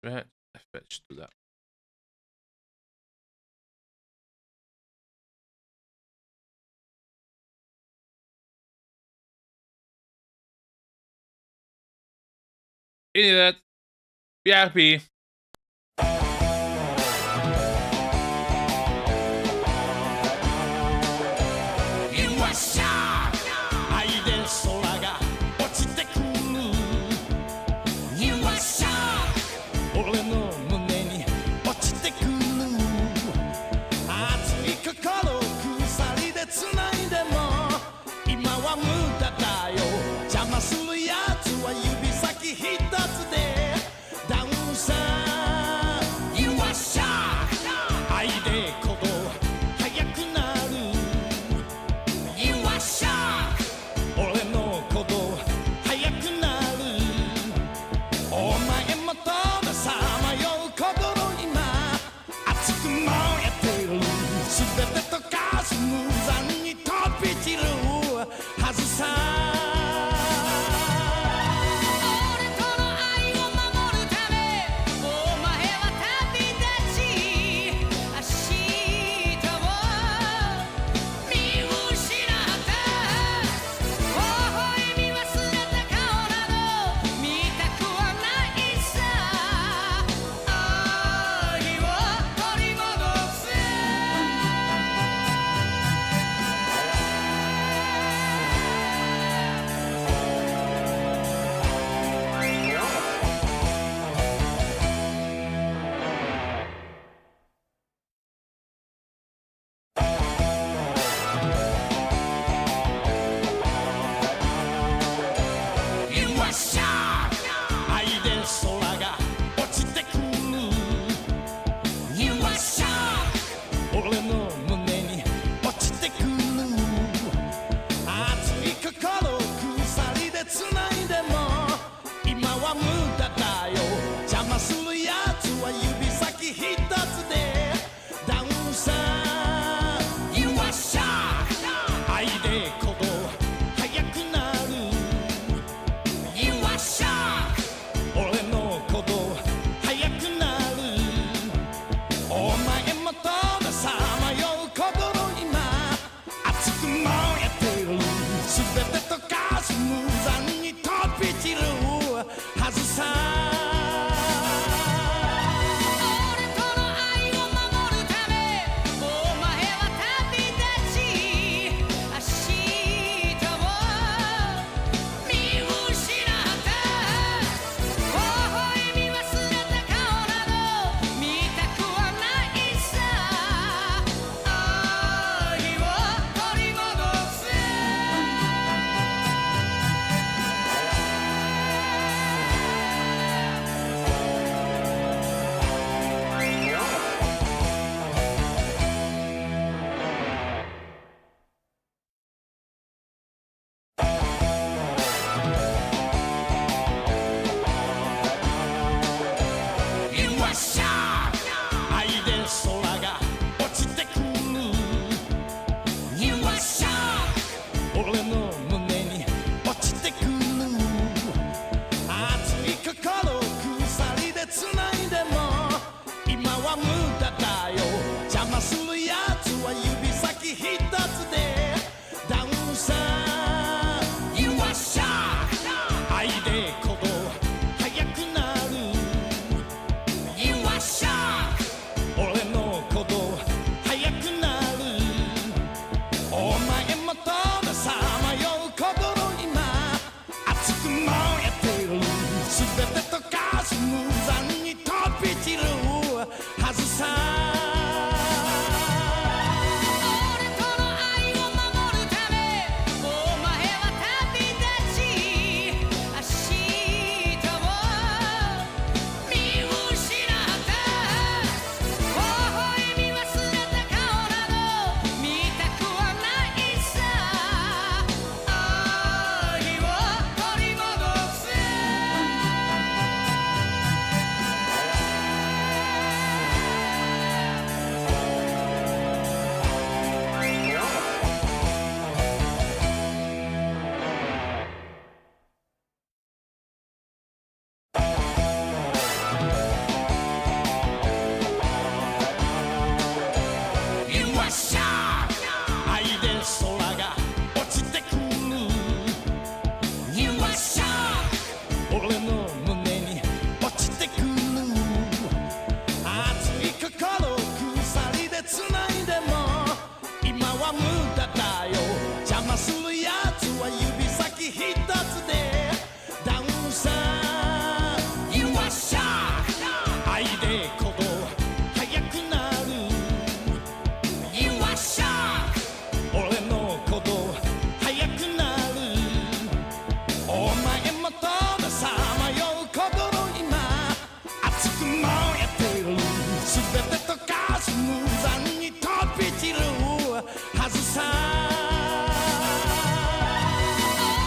A: Right, let's do that. Ini that. BRP.
B: You are sharp 愛で空が落ちてくる You are sharp 俺の胸に落ちてくる熱い心鎖で繋いでも今は無駄だよ邪魔するやつは指先一つでダウンさ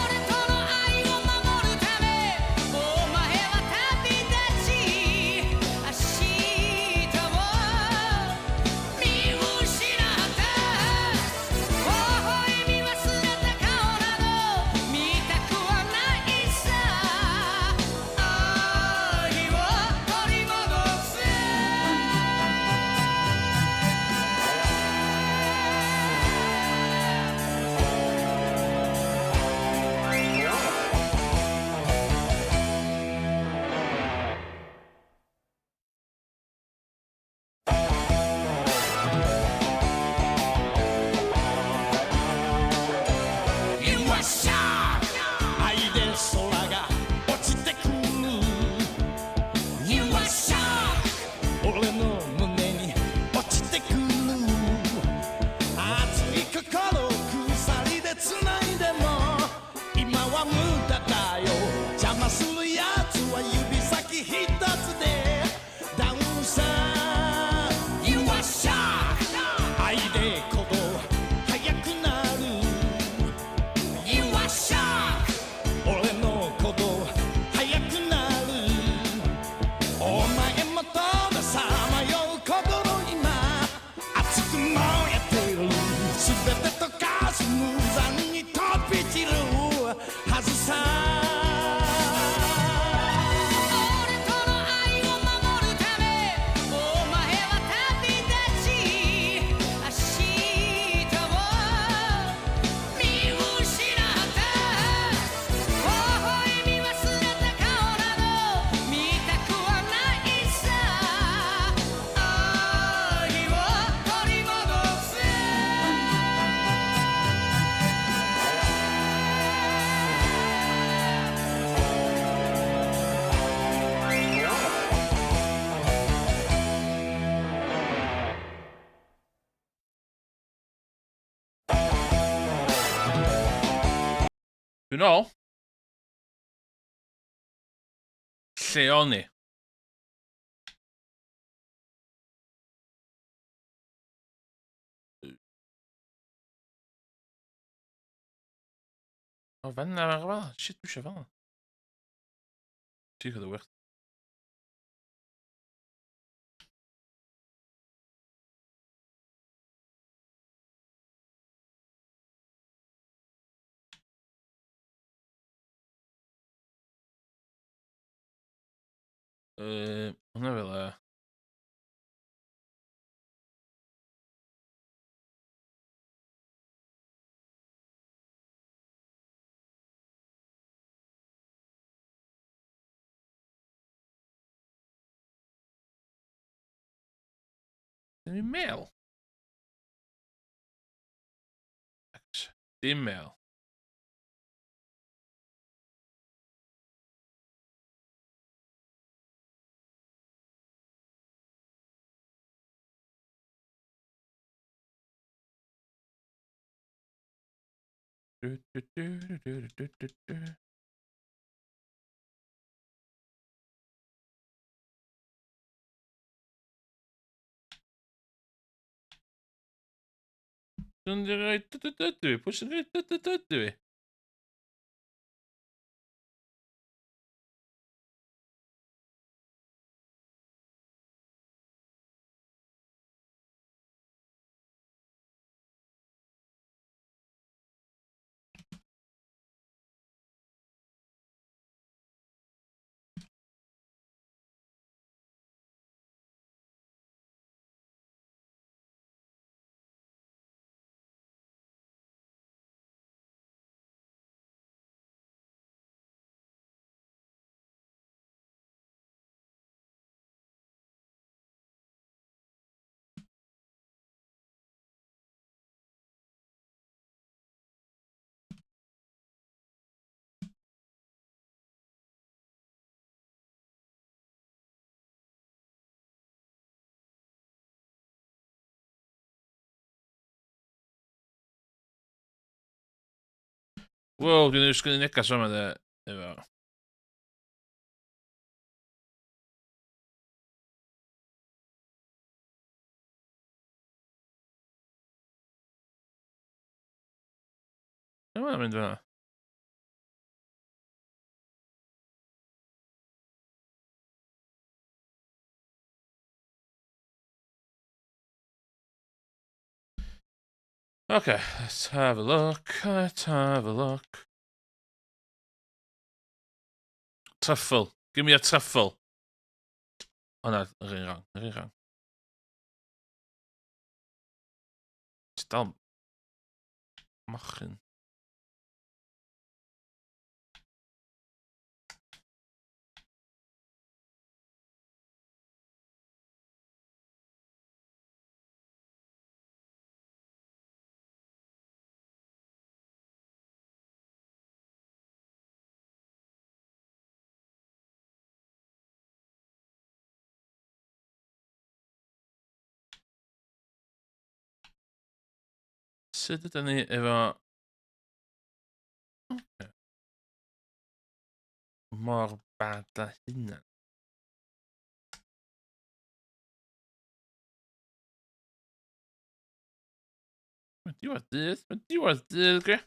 B: 俺との愛を守るためお前は旅立ち明日を見失った微笑み忘れた顔など見たくはないさ愛を取り戻せYou are shocked 愛で空が落ちてくる You are shocked 俺の胸に落ちてくる熱い心鎖で繋いでも今は無駄だよ邪魔するやつは指先一つでダウンさ You are shocked 愛で鼓動速くなる You are shocked 俺の鼓動速くなるお前もとのさまよう心今熱く燃えてる全て溶かす無残に飛び散るはずさ俺との愛を守るためお前は旅立ち明日を見失った微笑み忘れた顔など見たくはないさ愛を取り戻せ
A: Dwi'n ôl. Lle o'n ni? O, fan'na mae'r fel. Shit, dwi eisiau fel. Ti'n gwybod wych. Hwna fel e. Dim mail? Dim mail. Du, du, du, du, du, du, du, du. Dwi'n rhoi dwi. Pwy sy'n rhoi dwi? Wow, dwi'n ysgrifennu negas yma de. Efo. Lle mae'n mynd fyna? Okay, let's have a look. Let's have a look. Truffle. Give me a truffle. O na, yr un rang. Yr un rang. Ti dal... Mochyn. Sut ydyn ni efo... Okay. Mor bad a hynna. Mae'n diwedd dydd. Mae'n diwedd dydd, gre.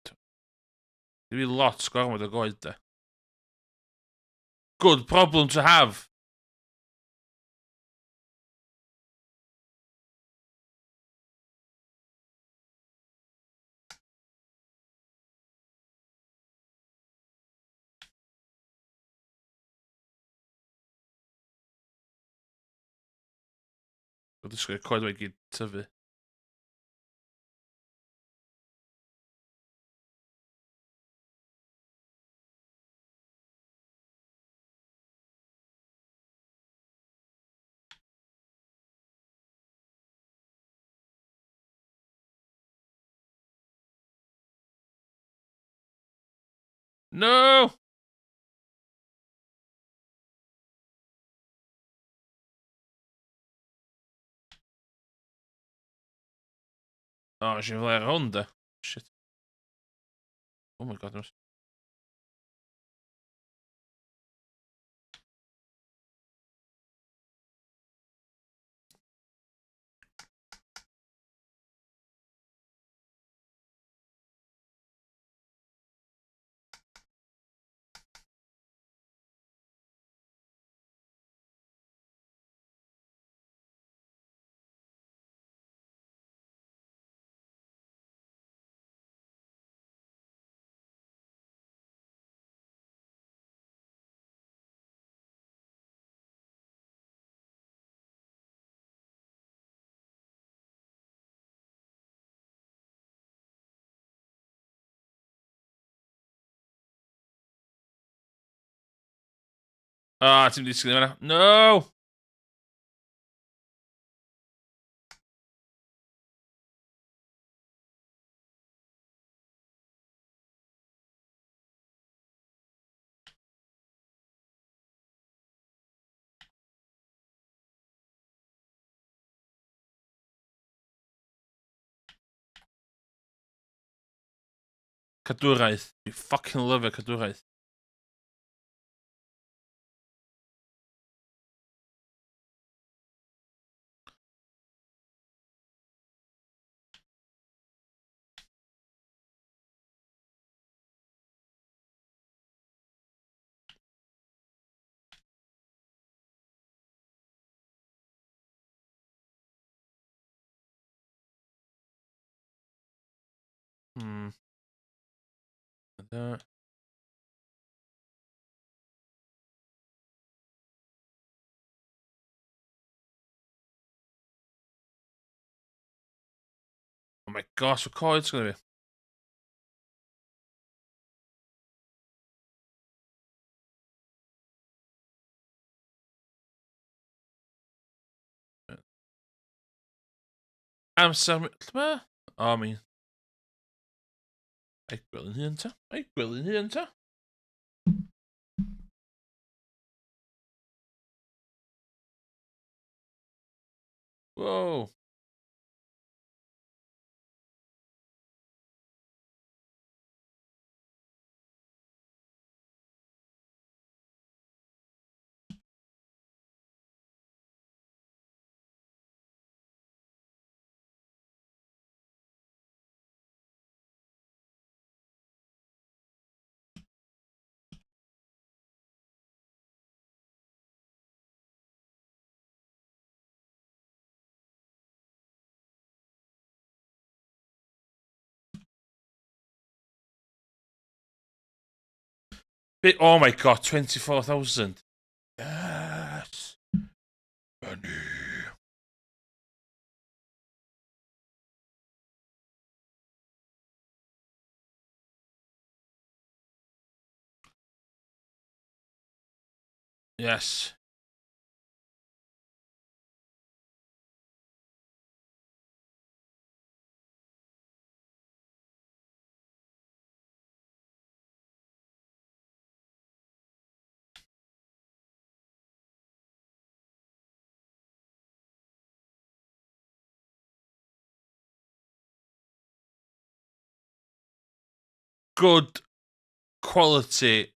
A: Di fi lot gormod o goed, de. Good problem to have. Dwi'n disgwyl coed o'i gyd tyfu. No! O, eisiau fel ar hwn, de. Shit. Oh my god, no. Ah, ti'n disgwyl i fanna. No! Cadwraeth. I fucking love y cadwraeth. Hmm. That. Oh my gosh, what coed's gonna be? Amser... Lle o, mi... Ei gweld yn hyn ta. Ei gweld yn hyn ta. Whoa. Oh my god, 24,000. Yes. Money. Yes. Good quality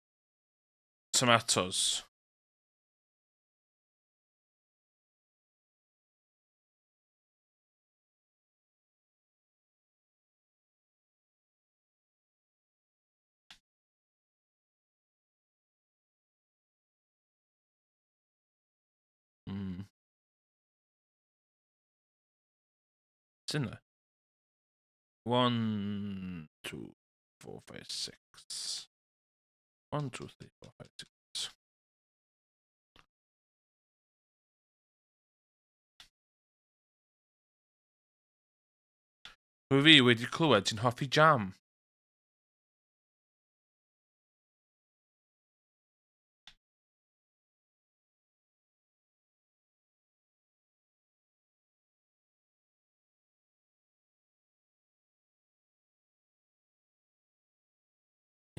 A: tomatoes. Mm. It's in there. 1, 2, 4, 5, 6. 1, 2, 3, 4, 5, 6. Pwy fi wedi clywed ti'n hoffi jam?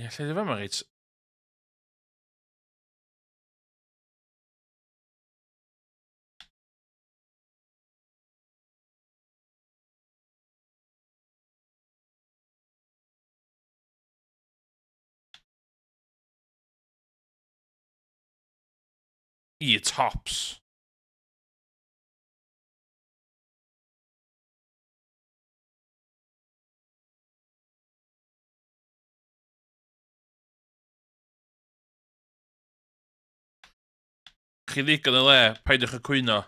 A: Ie, lle dy fe ma reit... I tops. Chi ddigon y le, paidwch y cwyno.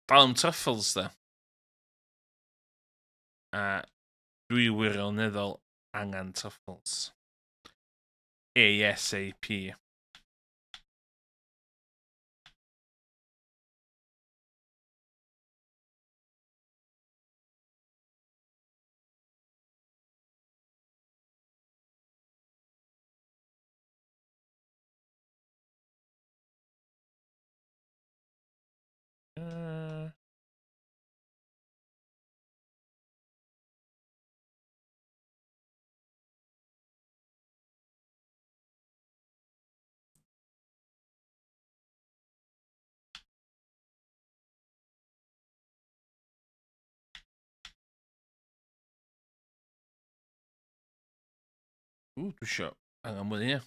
A: Dal am truffles, da. A dwi wirioneddol angen truffles. ASAP. Dwi isio angen mwy, ie.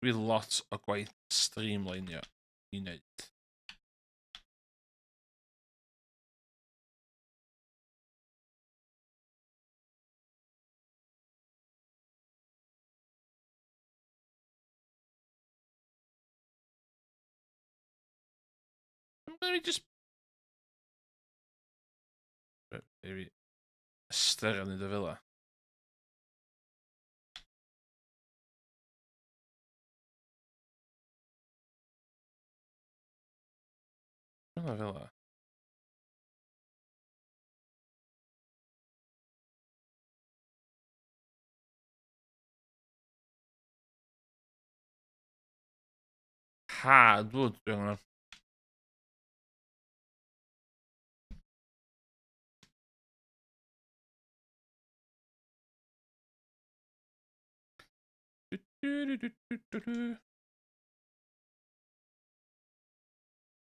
A: Dwi lot o gwaith streamlinio i wneud. Let me just... Maybe ystyr yn y fel Fel 'a. Hardwood dwi angen.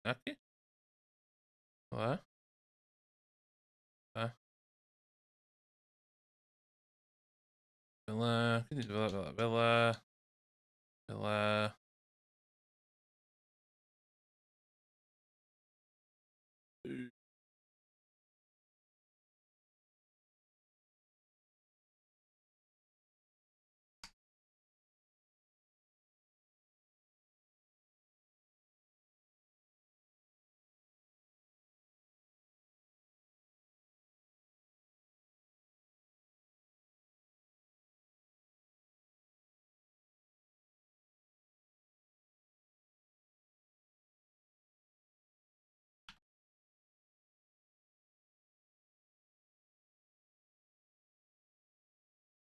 A: Naci? Fel 'a. Fel 'a. Gei di fel 'a, fel 'a, fel 'a, fel 'a.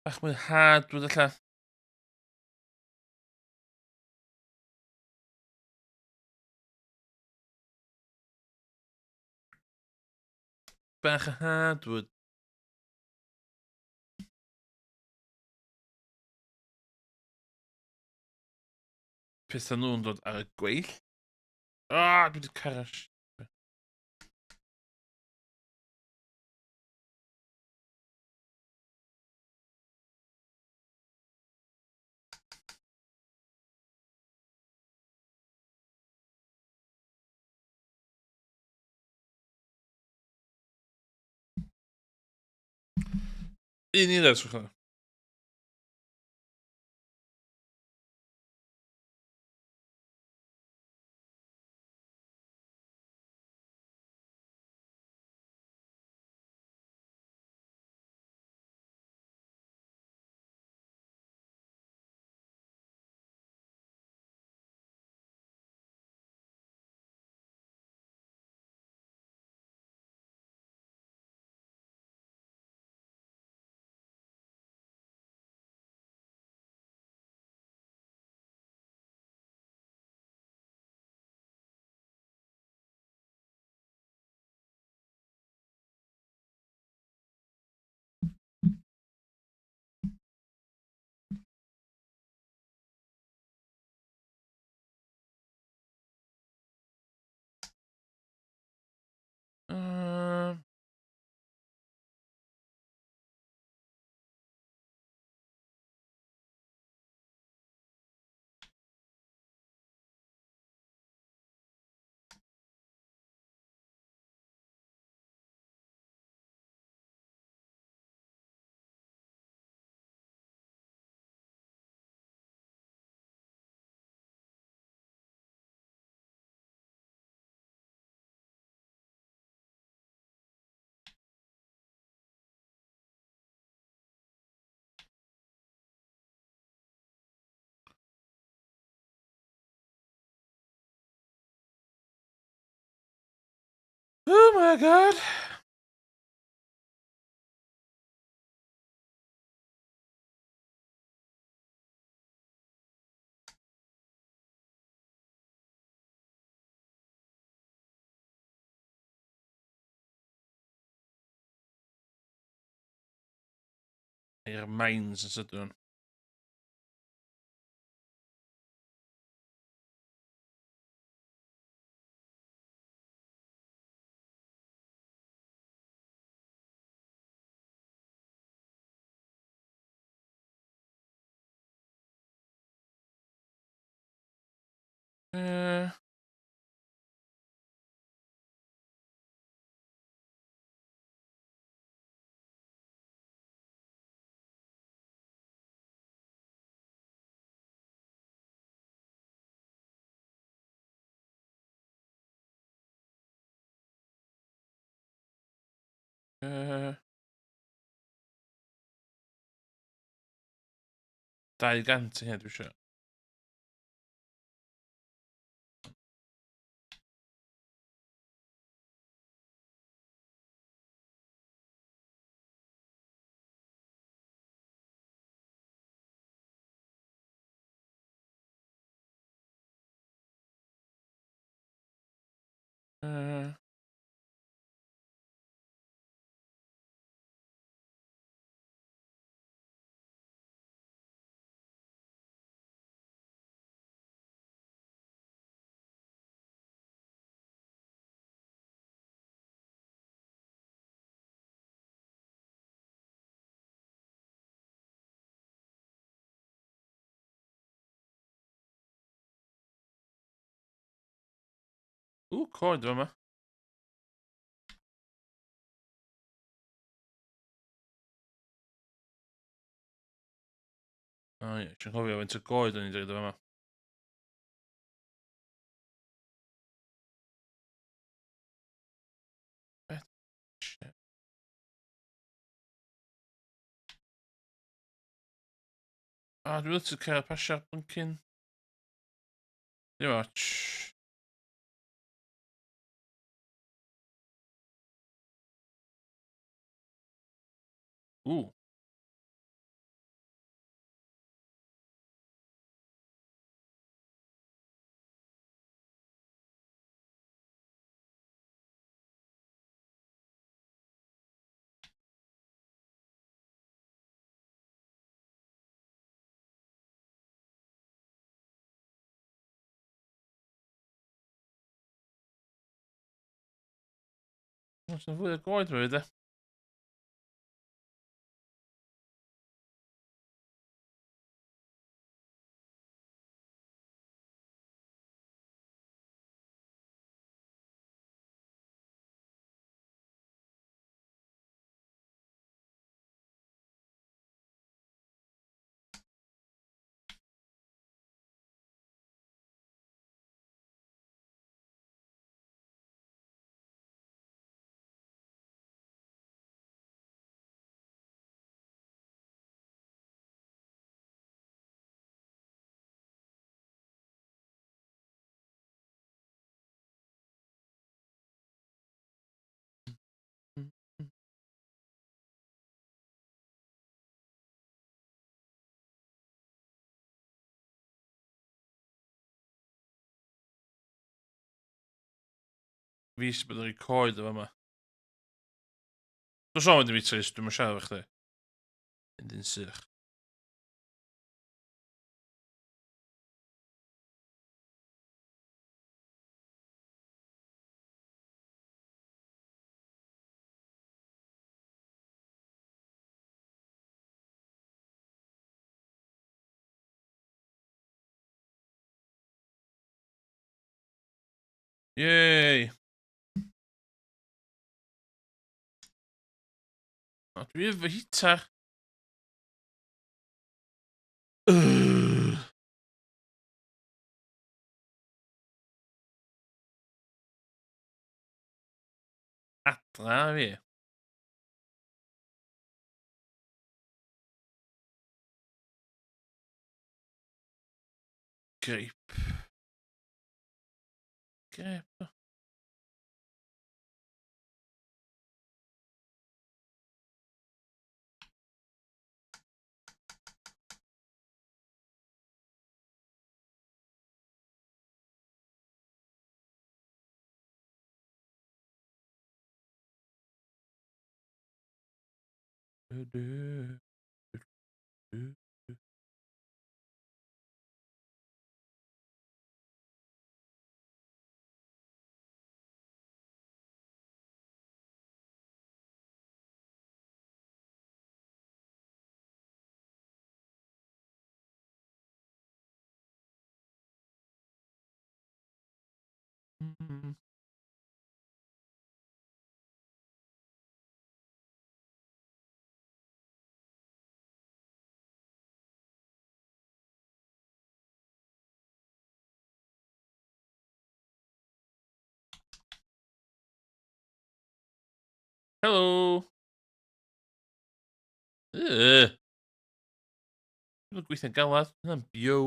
A: Bach mwy hardwood ella. Bach o hardwood. Pethau nhw'n dod ar y gweill. Dwi wedi carash. Un i ddeswch o. Yym. Oh my god. I'r mines yn sydyn. Yy. Yy. 200 ie dwi isio. coed yma. O ie, eisiau cofio faint o coed o'n i'n dweud yma. Shit. Dwi'n meddwl ti'n cael pasio blinkin. Dim ots. Oes yna fwy o goed fe fyd e? Fi sy'n bod yn rhoi coed o yma. Dwi'n sôn wedi Dimitris, dwi'n siarad efo chdi. Mynd yn sych. Yay! O, dwi efo hitar. Adra fi. Grip. Grip. Helo. Dwi'n gweithio'n galad. Hynna'n bio.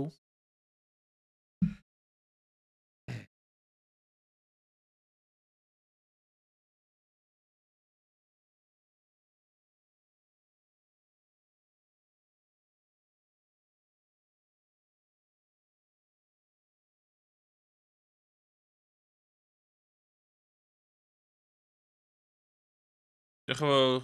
A: Diolch yn fawr.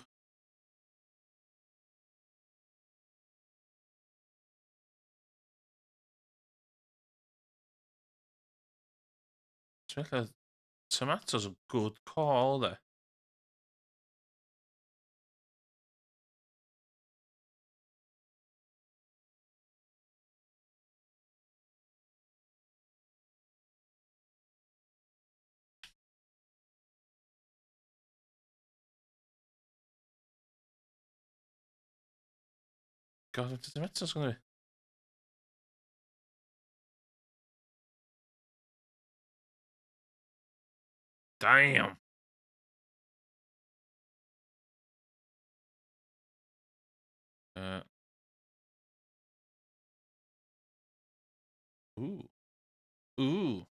A: Felly, tomatoes yn good call, de. God, mae'n dydyn eto, sgwni fi. Damn. Ooh. Ooh.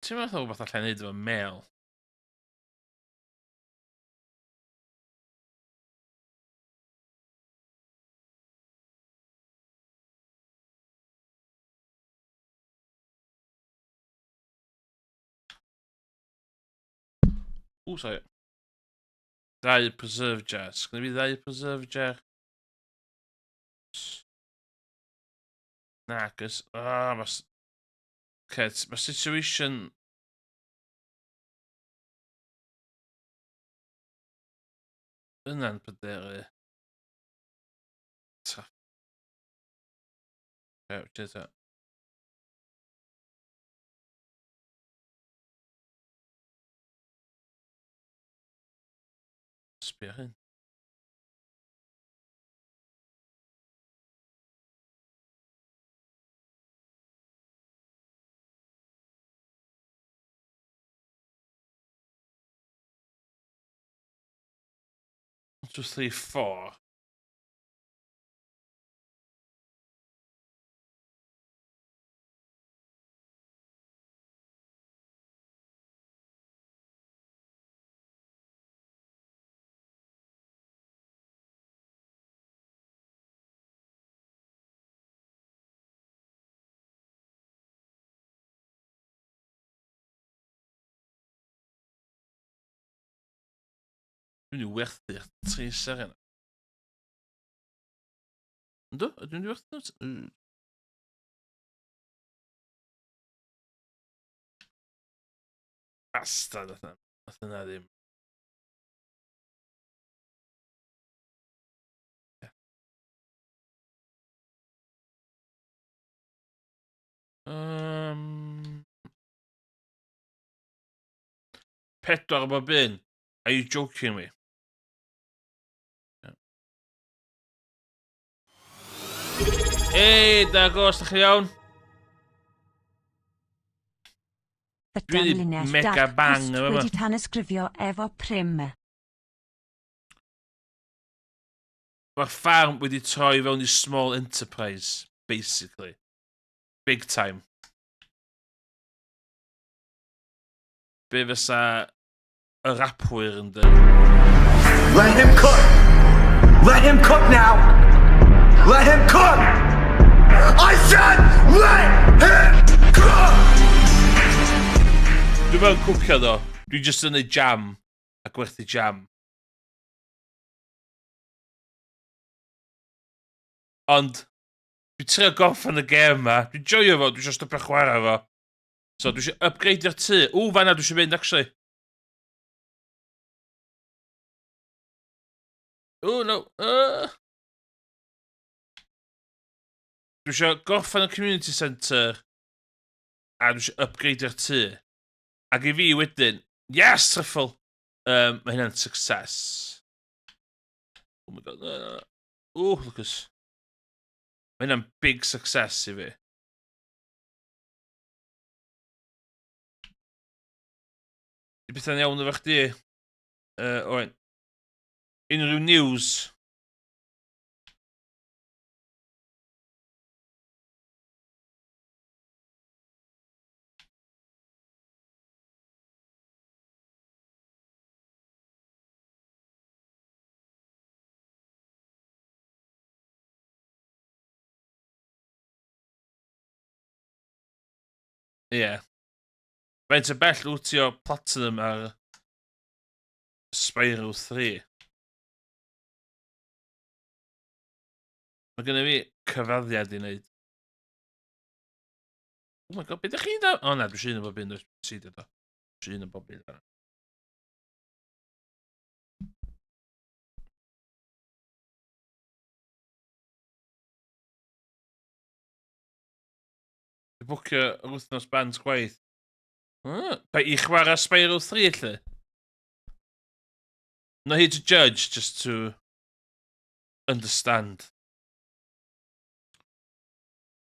A: Ti'n meddwl beth allan neud efo mail? Ww, sorry. 2 preserve jars. Gynna fi 2 preserve jar. Na, cys... mas... Mae situation... Yna'n pryderu. Ta. Cheers out. Sbio hyn. One, two, three, four. Dwi'n mynd i werthu'r tracer yna. Ynddo? Ydw i'n werthu nhw? Bastard, nath yna ddim. Pedwar bob un. Are you joking me? Ei, da gos, da chi iawn?
C: Y
A: Dwi 'di
C: darluniau
A: mega
C: Dark
A: bang
C: Crust
A: efo fo.
C: wedi tanysgrifio efo prim.
A: Mae'r ffarm wedi troi fewn i small enterprise, basically. Big time. Be fysa y rapwyr yn dweud?
D: Let him cook! Let him cook now! Let him cook! I said let him cook!
A: Dwi'n mewn cwcio ddo. Dwi'n just yn neud jam a gwerthu jam. Ond, dwi'n trio gorffen y gêm ma. Dwi'n joio fo, dwi'n eisiau stopio chwarae fo. So, dwi'n eisiau upgradeio'r tŷ. Fanna dwi'n eisiau mynd, actually. No. Dwi eisiau gorffen y community centre. A dwi eisiau upgradeio'r tŷ. Ac i fi wedyn, yes, Truffle! Mae hynna'n success. Oh my god. Lucas. Mae hynna'n big success i fi. Di bethau'n iawn efo chdi. Oen. Unrhyw news? Ie. Faint y bell wyt ti o Platinum ar Spyro 3? Mae gennym fi cyfaddiad i wneud. Oh my god, beth ydych chi'n da? O na, dwi'n siŵr yn bob un o'r sydd ydo. Dwi'n siŵr yn bob un ydo. Dwi'n bwcio yr wythnos band gwaith. Ba i chwarae Spyro 3 lle? Not here to judge, just to understand.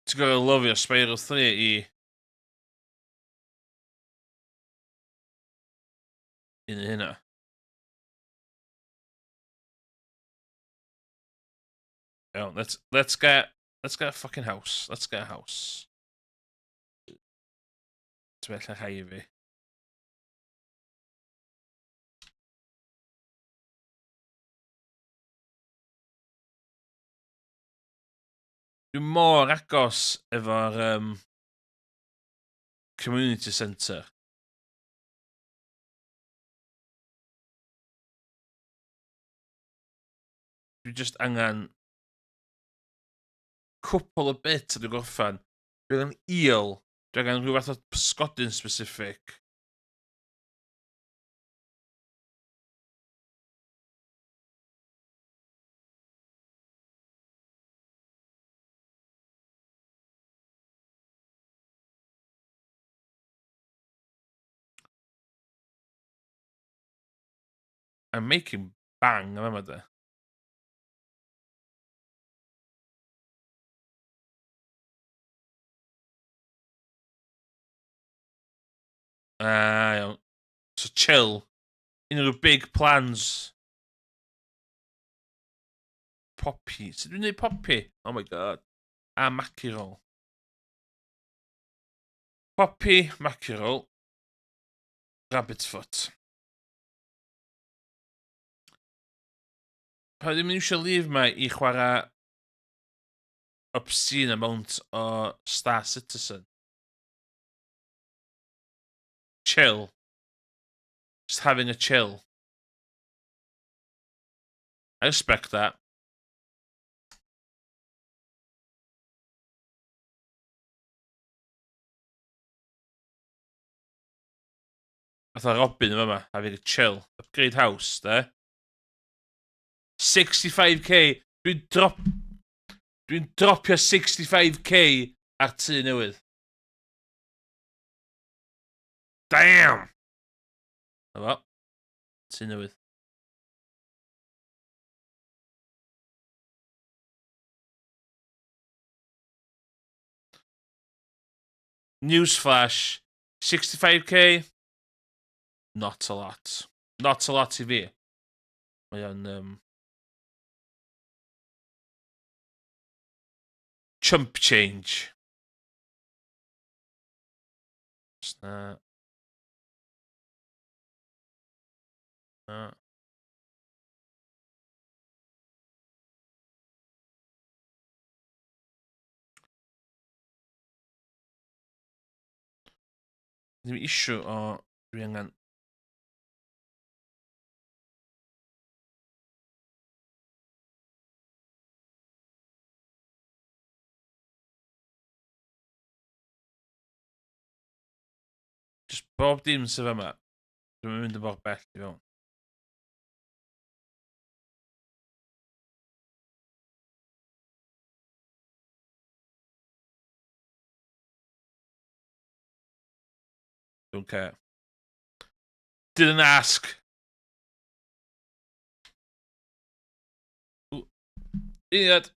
A: Ti'n gorau lyfio Spyro 3 i... un o hynna. Iawn, let's get a fucking house. Let's get a house. Ti'n bell a chai i fi. Dwi'n mor agos efo'r community centre. Dwi just angen cwpl o bit yn y gorffan. Dwi angen eel. Dwi angen rhyw fath o pysgodyn specific. I'm making bang am yma de. Iawn. So chill. Unrhyw big plans. Poppy. Sut dwi'n neud Poppy? Oh my god. A mackerel. Poppy, mackerel. Rabbit's foot. Pa ddim yn eisiau lif ma i chwarae obscene amount o Star Citizen. Chill. Just having a chill. I respect that. Fatha Robin yma, having a chill. Upgrade house, de. 65k. Dwi'n dropio 65k ar tŷ newydd. Damn! Efo. Tŷ newydd. Newsflash. 65k? Not a lot. Not a lot I fi. Mae o'n... chump change. Na. Na. Ddim issue o... Dwi angen... Just bob dim sydd yma. Dwi'n mynd yn bach bell i fewn. Don't care. Didn't ask. Idiot.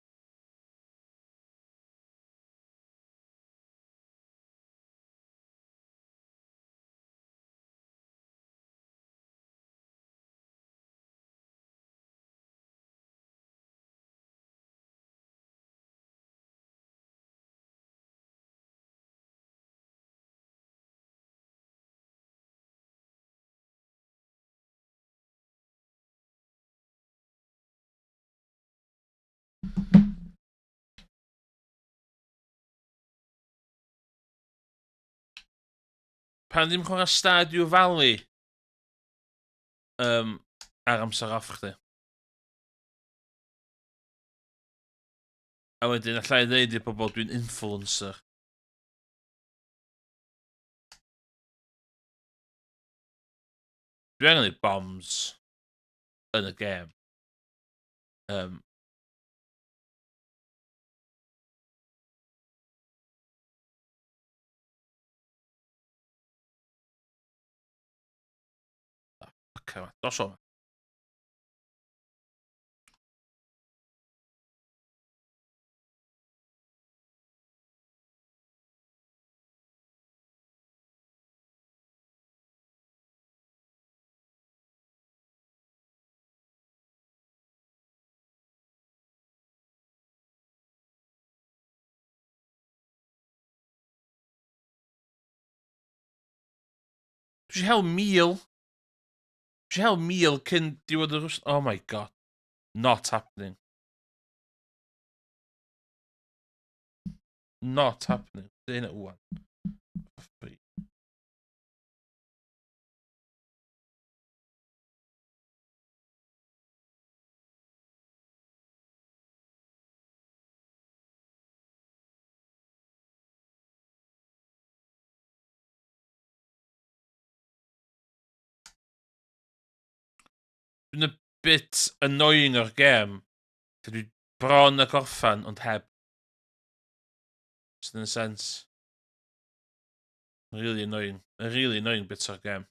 A: pan ddim chwarae Stardew Valley ar amser off chdi. A wedyn, allai ddeud i'r bobl dwi'n influencer. Dwi angen i'r bombs yn y gêm. Okay, dos o. Dwi eisiau hel 1000. Dwi eisiau hel 1000 cyn diwedd yr wrth... Oh my god. Not happening. Not happening. Dyn y wwan. Dwi'n y bit annoying o'r gêm. Dwi bron y gorffan, ond heb. Just in a sense. Really annoying. A really annoying bit o'r gêm.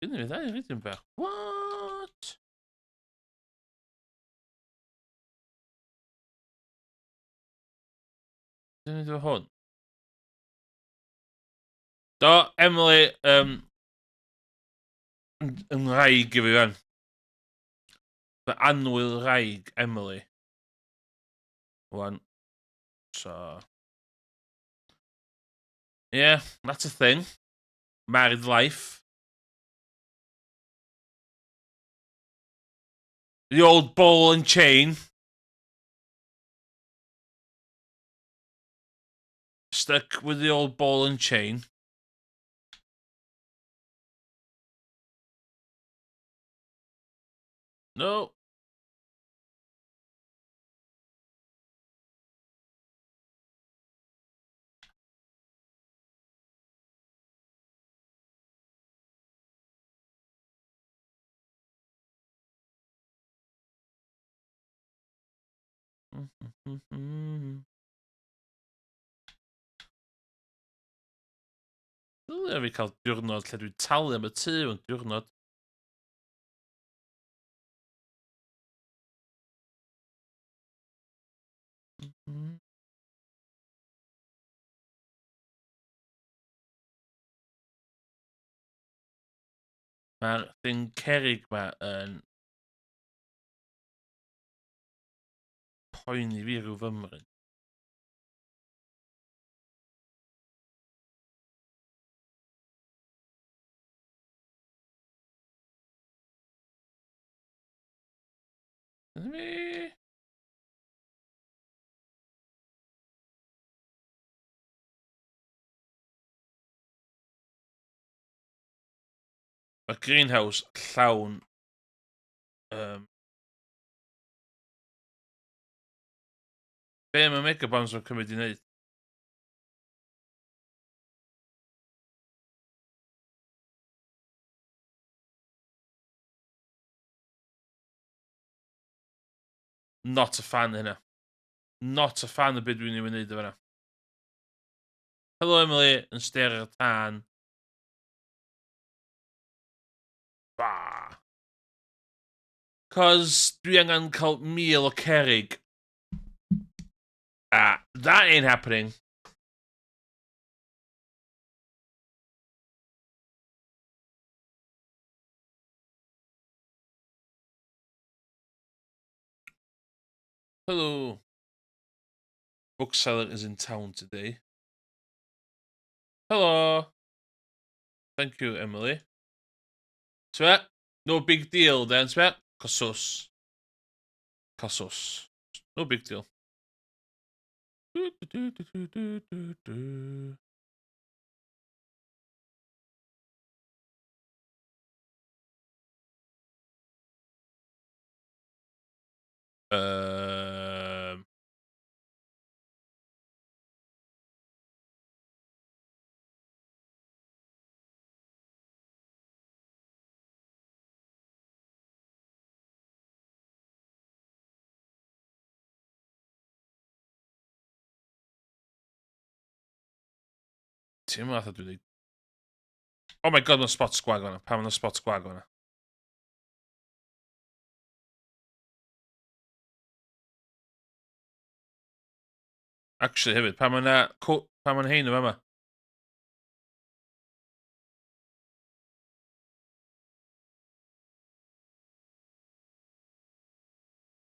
A: Dyn ni ddau rydyn bach. What? Dyn ni ddod hwn. Do, Emily, yn rhaid i fi fan. Fy anwyl rhaid, Emily. Wan. So. Yeah, that's a thing. Married life. The old ball and chain. Stuck with the old ball and chain. No. Dyle fi cael diwrnod lle dwi'n talu am y tŷ yn diwrnod. Mae'r thing cerig ma yn poeni fi rhyw fymryn. Ydw i? Mae greenhouse llawn be mae Megabombs yn cymryd i wneud? Not a fan hynna. Not a fan o beth dwi'n ei wneud efo hynna. Helo Emily, yn ster ar y tân. Ba. Cos dwi angen cael 1000 o cerig. That ain't happening. Hello. Bookseller is in town today. Hello. Thank you, Emily. Sweat? No big deal then, Sweat? Cossos. No big deal. Ti'n math o dwi... Oh my god, mae'n spot sgwag o'na. Pam mae'n spot sgwag o'na? Actually, hefyd, pam mae'n hein o yma?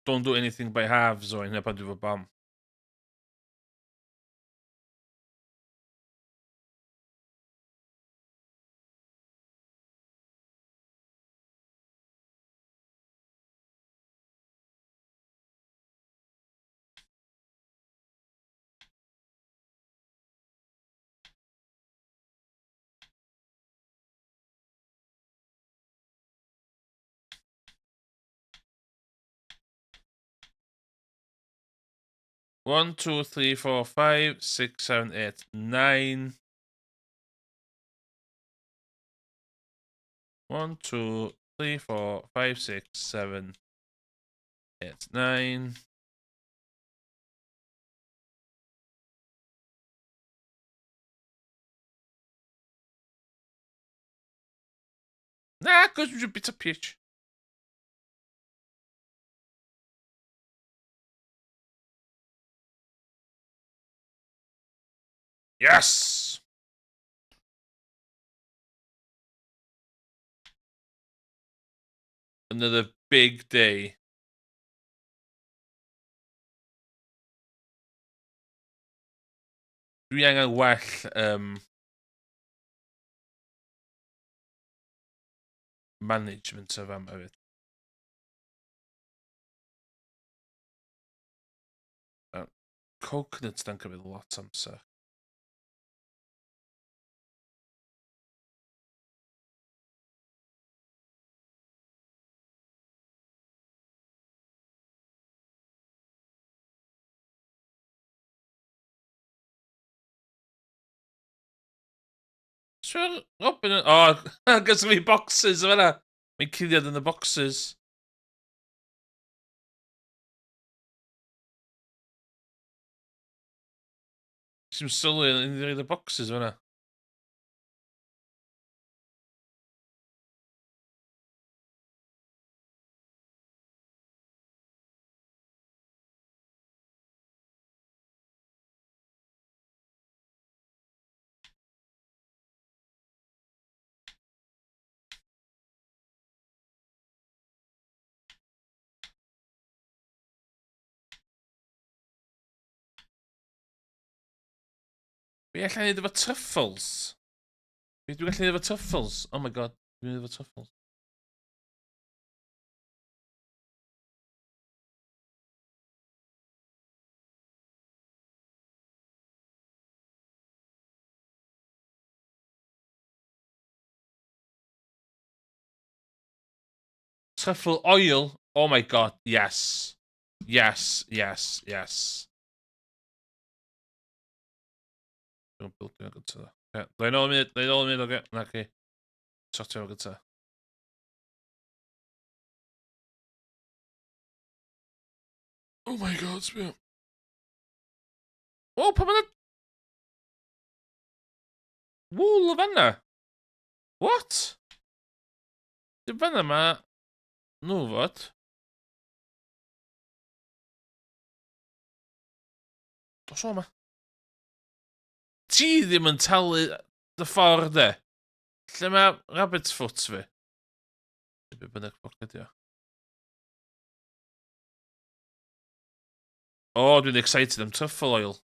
A: Don't do anything by halves o hynna pan dwi fo bam. One, 2, 3, 4, 5, 6, 7, 8, 9. 1, 2, 3, 4, 5, 6, 7, 8, 9. Na, cos dwi'n bit o pitch. Yes! Another big day. Dwi angen well management o fam hefyd. Coconuts dan cymryd lot amser. Sure, open it. Oh, gos fi boxes o fanna. Mae'n cuddiad yn y boxes. Sy'n sylwi yn ei y boxes o fanna. Be allai neud efo truffles? Be dwi'n gallu neud efo truffles? Oh my god, dwi'n neud efo truffles. Truffle oil? Oh my god, yes. Yes, yes, yes. Dwi'n bildio yn gyda. Dwi'n ôl yn mynd, oge. Na chi. Sortio yn gyda. Oh my god, sbio. O, pa mae'n... Wwl o fanna. What? Dim fanna ma... Nhw fod. Os o ma. Ti ddim yn talu dy ffordd de. Lle mae rabbit's foot fi? Be bynnag ffordd ydi o. O, dwi'n excited am truffle oil.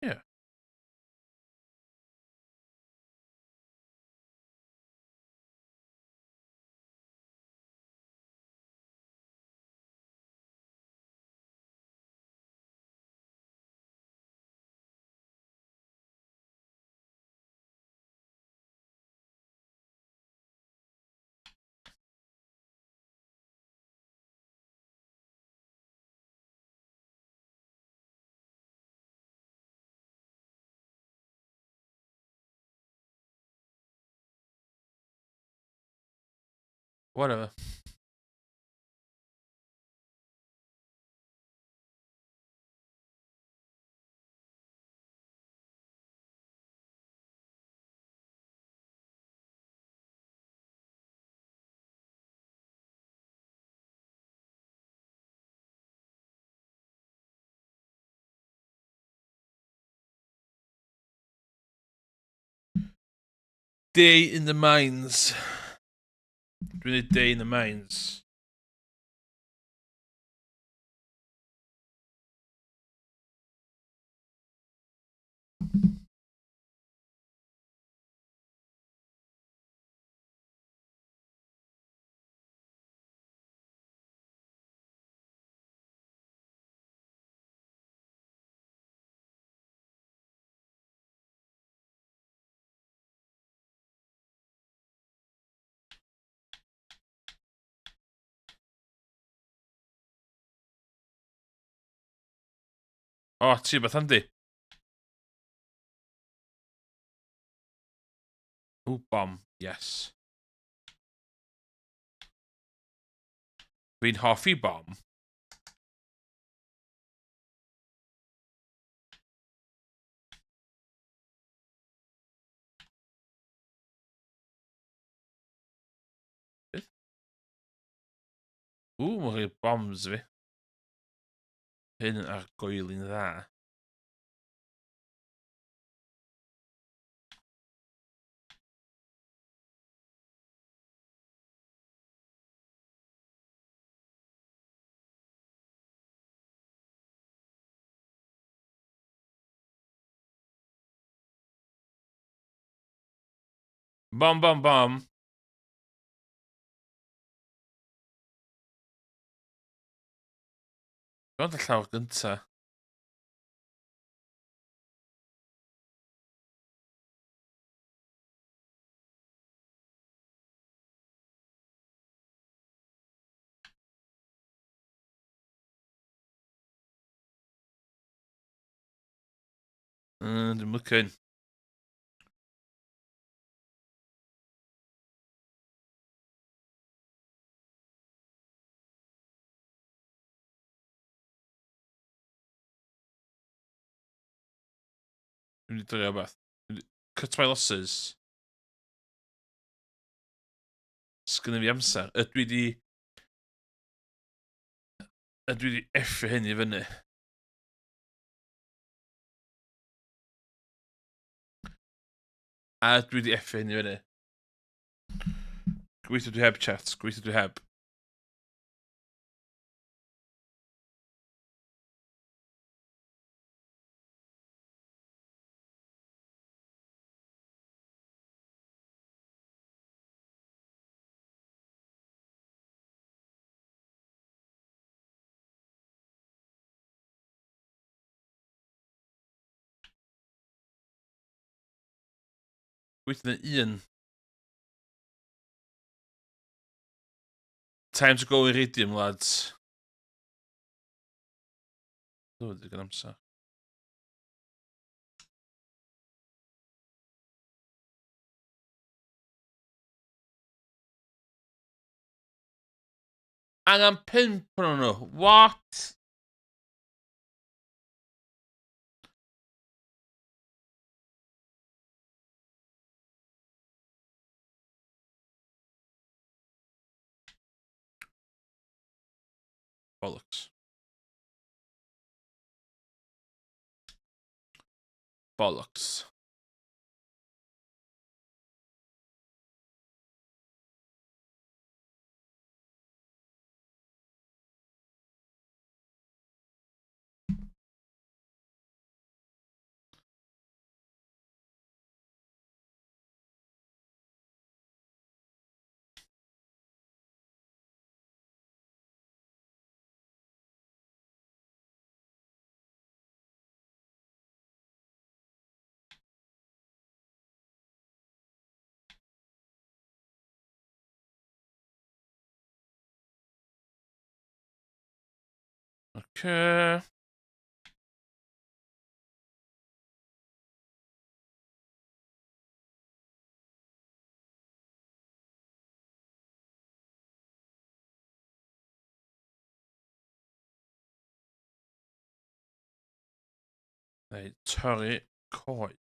A: Ie. Whatever. Day in the mines. Dwi'n neud day in the mines. O, ti beth handi? Ooh, bomb. Yes. Dwi'n hoffi bomb. Mae'n rhoi bombs fi. Hyn yn argoeli'n dda. Bom, bom, bom. Gwrdd y llawr gynta. Dwi'n lycyn. Dwi'n mynd i drio beth. Cut my losses. Sgynny fi amser. Ydw i di effi hyn i fyny. A dwi di effi hyn i fyny. Gweithio dwi heb chat. Gweithio dwi heb. Gweithio yn un. Time to go iridium, lads. Dwi'n digon amser. Angen 5 o'n nhw. What? Bollocks. Bollocks. Okay. Neu torri coed.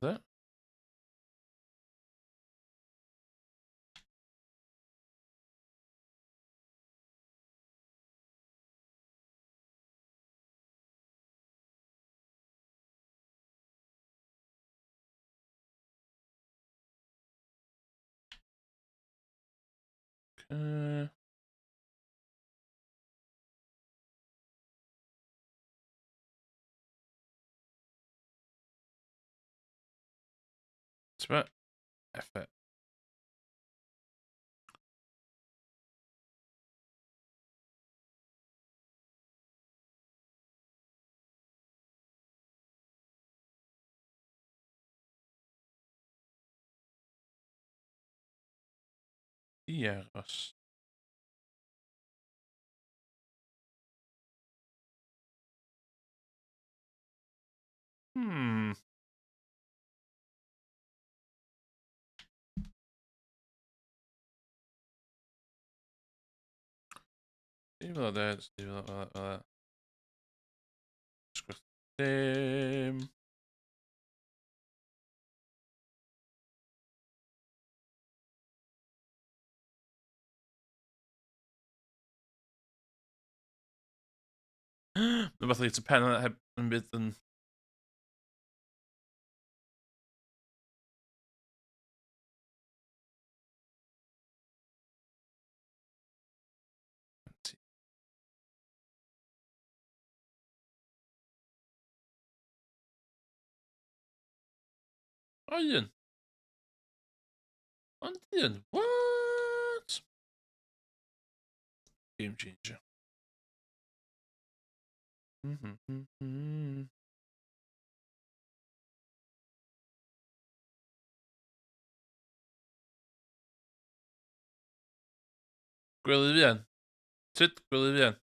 A: That. Okay. Smack. Effort. Yes. Hmm. Leave that there. Just leave that like that. Just go same. Rhywbeth like to pen heb yn bydd yn... O, un. Ond un. What? Game changer. Gwely fian. Tyd, gwely fian.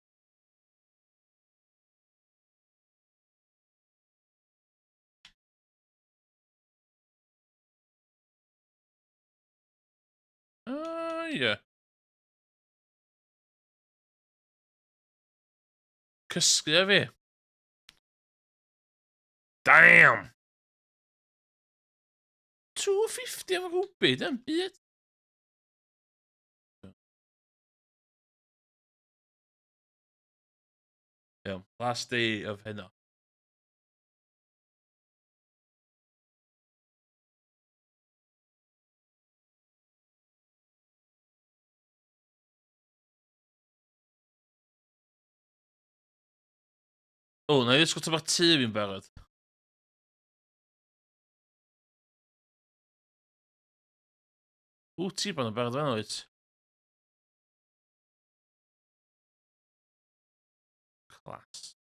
A: O, ie. Cysgu a fi. Damn! 250 am y rwbyd, yn byd. Iawn, last day of hynna. O, na i ddysgu tyfod tŷ fi'n barod. Ti bod yn barod fan oed. Class.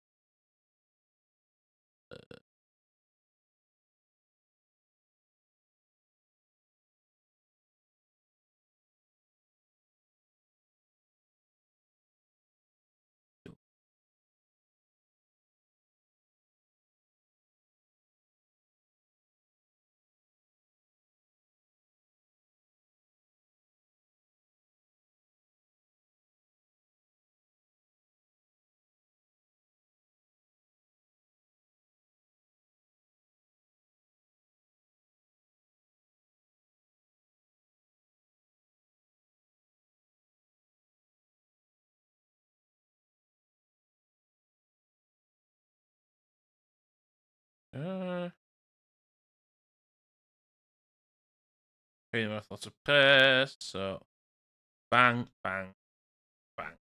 A: Okay, worth lots of press, so bang, bang, bang.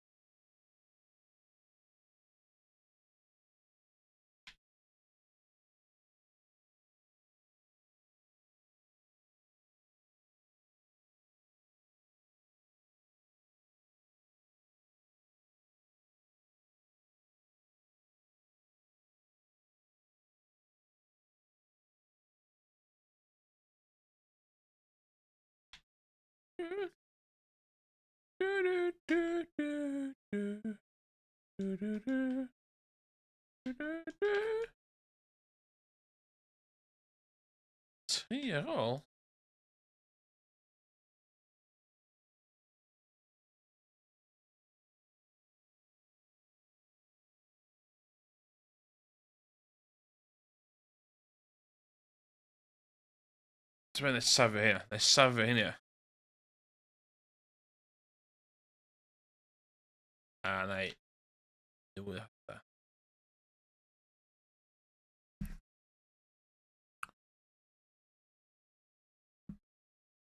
A: Tri ar ôl? Dwi'n nesafio hynna. Nesafio hynna. A na i. Nwy hata.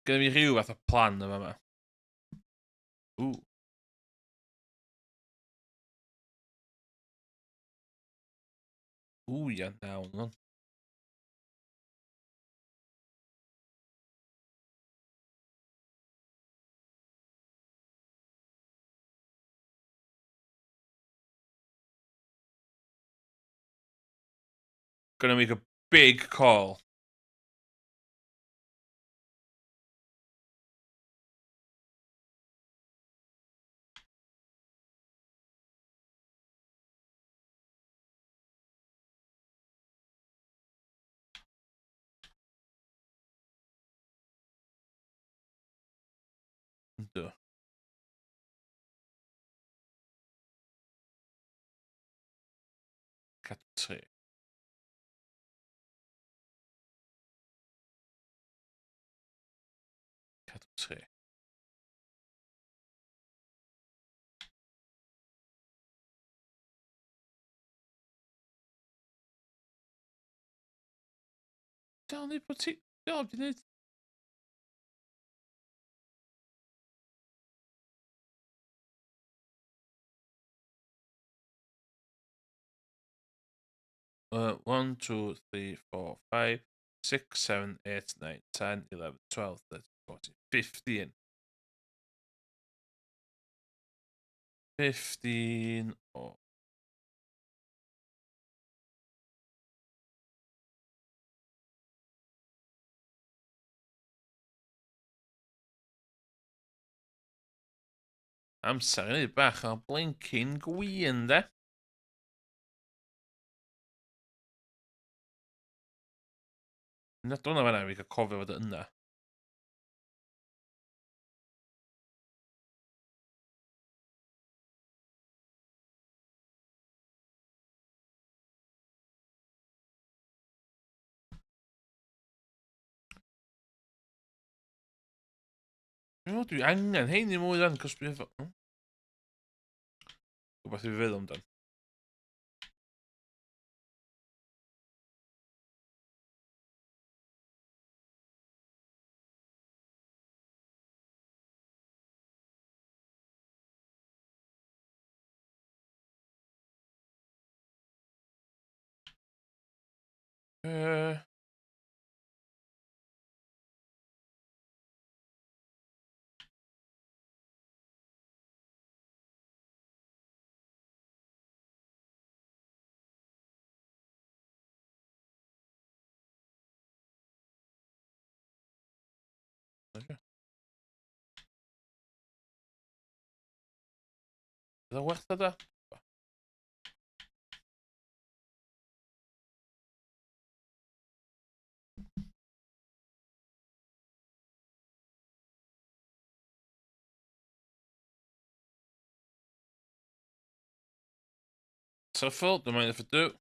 A: Gyda fi rhyw fath o plan yma yma. Ww. Ww, ia, nawn nhw. Gonna make a big call. Yndw. Cadw tri. Cadw tri. Dal ni bod ti... O, di wneud... One, 2, 3, 4, 5, 6, 7, 8, 9, 10, 11, 12, 13, 14, 15. 15 o... Amser i wneud bach o blinking gwin, de. Na dyna fanna fi cael cofio fod yna. O, dwi angen hein i mwy dan, cos dwi efo... Rhywbeth i fi feddwl amdan. Is that werth o da? Truffle, don't mind if I do.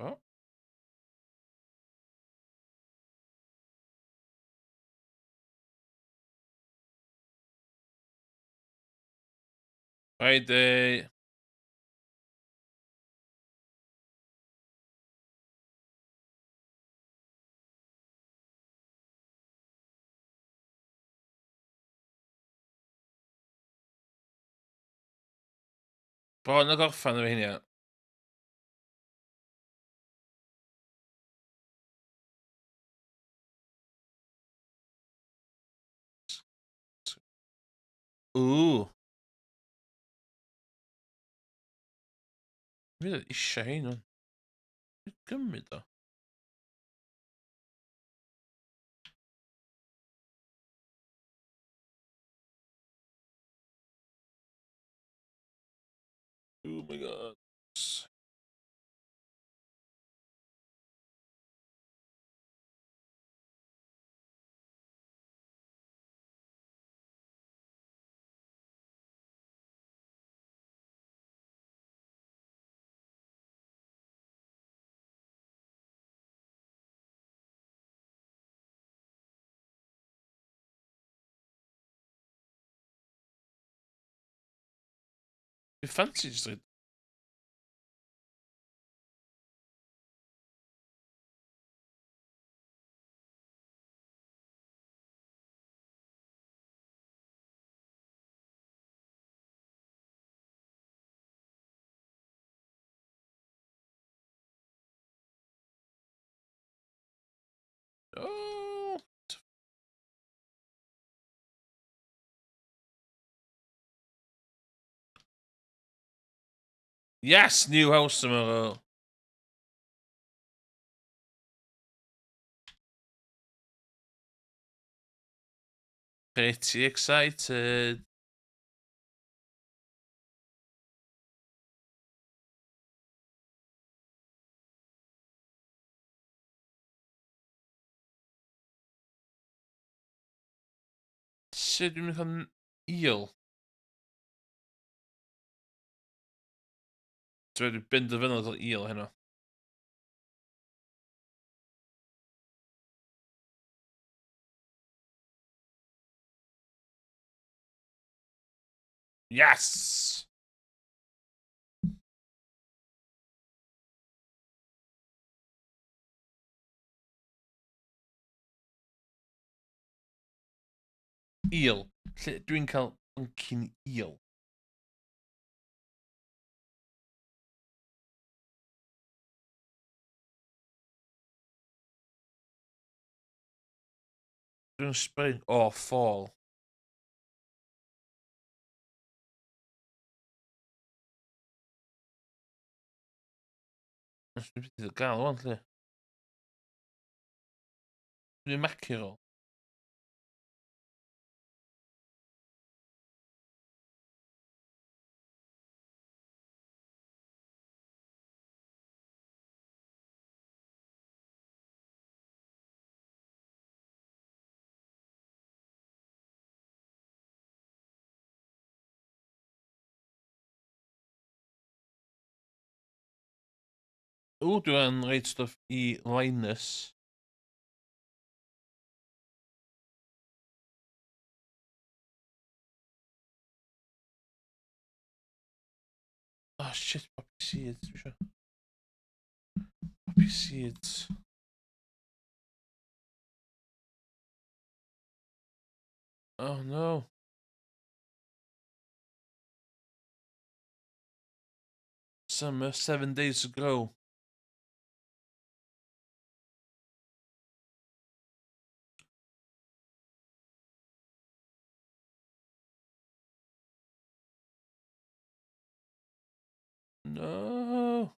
A: Oh. Friday. Bron y gorffan efo hynny. Ooh. Fydd eisiau hyn o'n. Gymryd o. Oh my god. Fi fancy jyst dweud. Oh. Yes, new house tomorrow. Pretty excited. Sut dwi'n mynd am eel? Dwi'n mynd o fynnod o eel heno. Yes! Eel. Lle dwi'n cael uncyn eel. During spring or fall. Dwi'n mynd i gael o'n lle. Dwi'n mackerel. O, dwi'n rhaid stwff I Linus. Oh shit, poppy seeds. Dwi isio. Poppy seeds. Oh no. Summer, 7 days to go. No.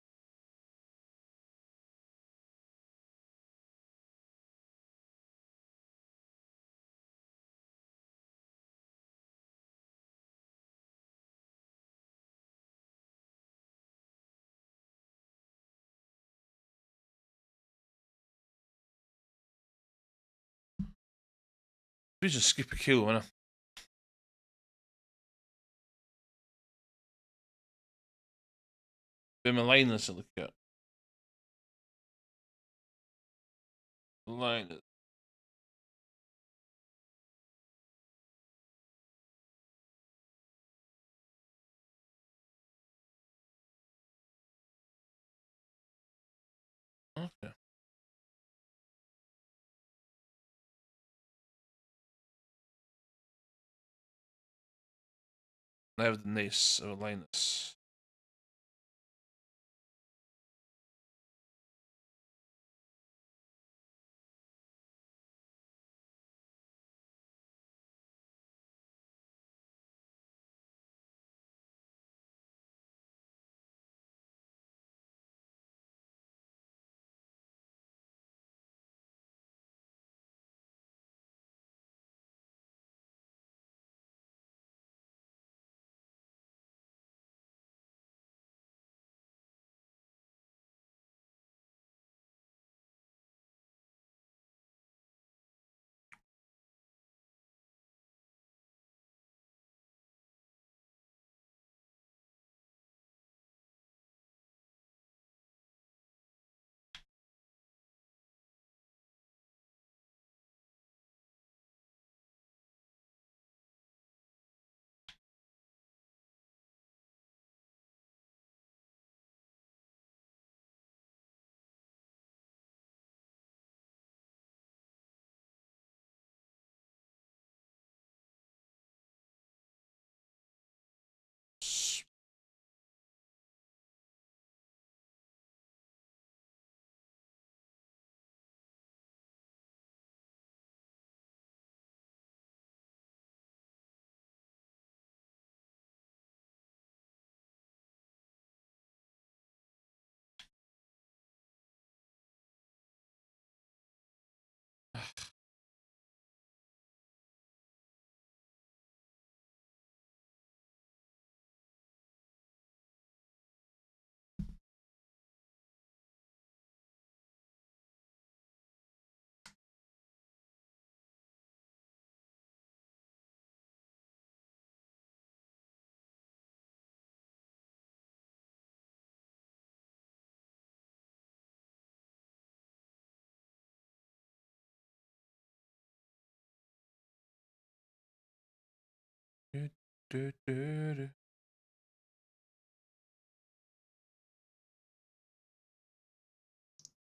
A: Dwi just skip a queue fanna. Be mae Linus yn licio? Linus. Okay. I have the nice of Linus.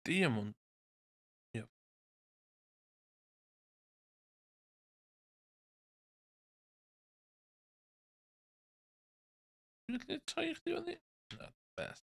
A: Diamond. Yep. Really tired doing it? Not best.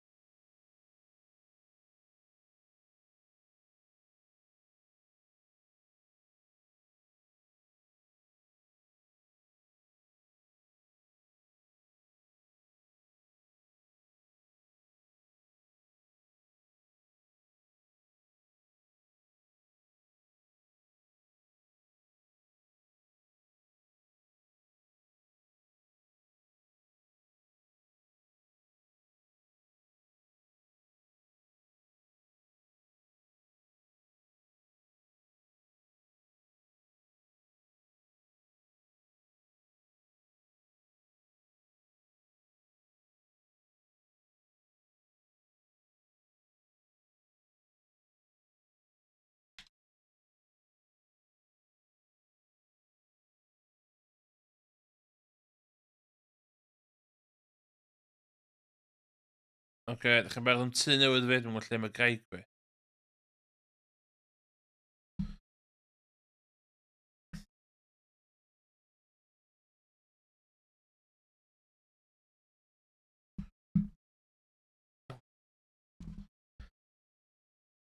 A: Oce, ddech chi'n barod am tu newydd fyd, dwi'n lle mae graig fi.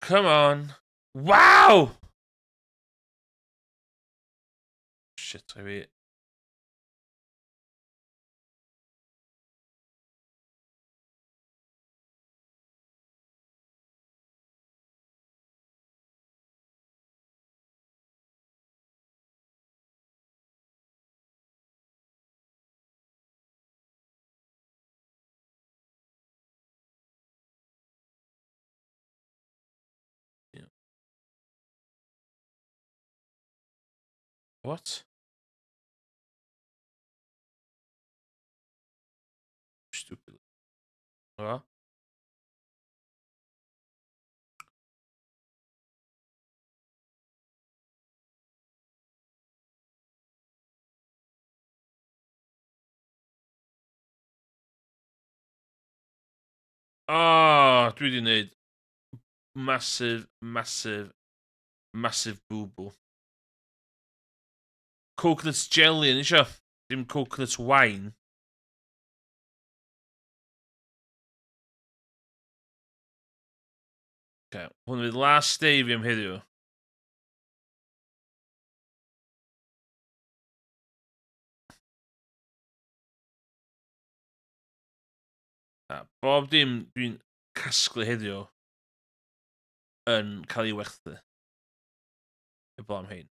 A: Come on. Wow! Shit, I fi. Yeah. What? Stupid. What? Oh, dwi wedi gwneud massive boo-boo. Coconut jelly yn isio. Dim coconut wine. Okay, hwn fydd last day fi am heddiw. A bob dim dwi'n casglu heddiw yn cael ei werthu. Ebl am hein.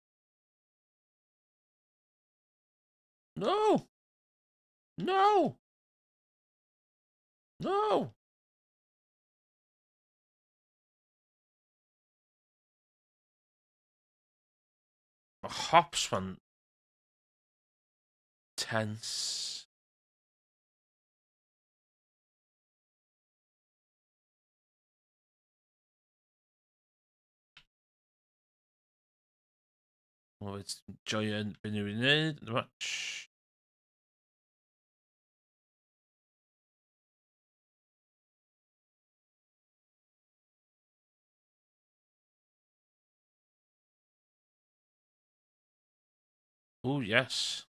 A: No! No! No! Mae hops fan tense. O, it's joyous be ni wedi wneud. Watch. Oh, yes.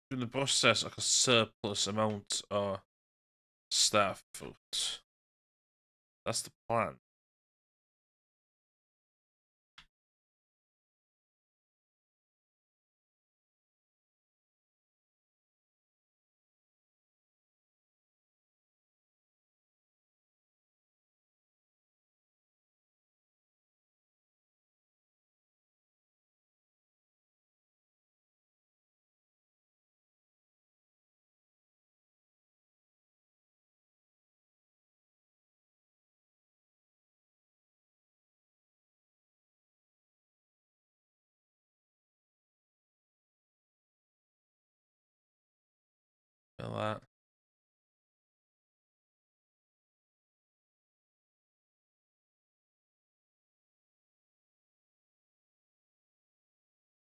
A: Dwi'n y broses ac a surplus amount o staff fruit. That's the plan. Fel that.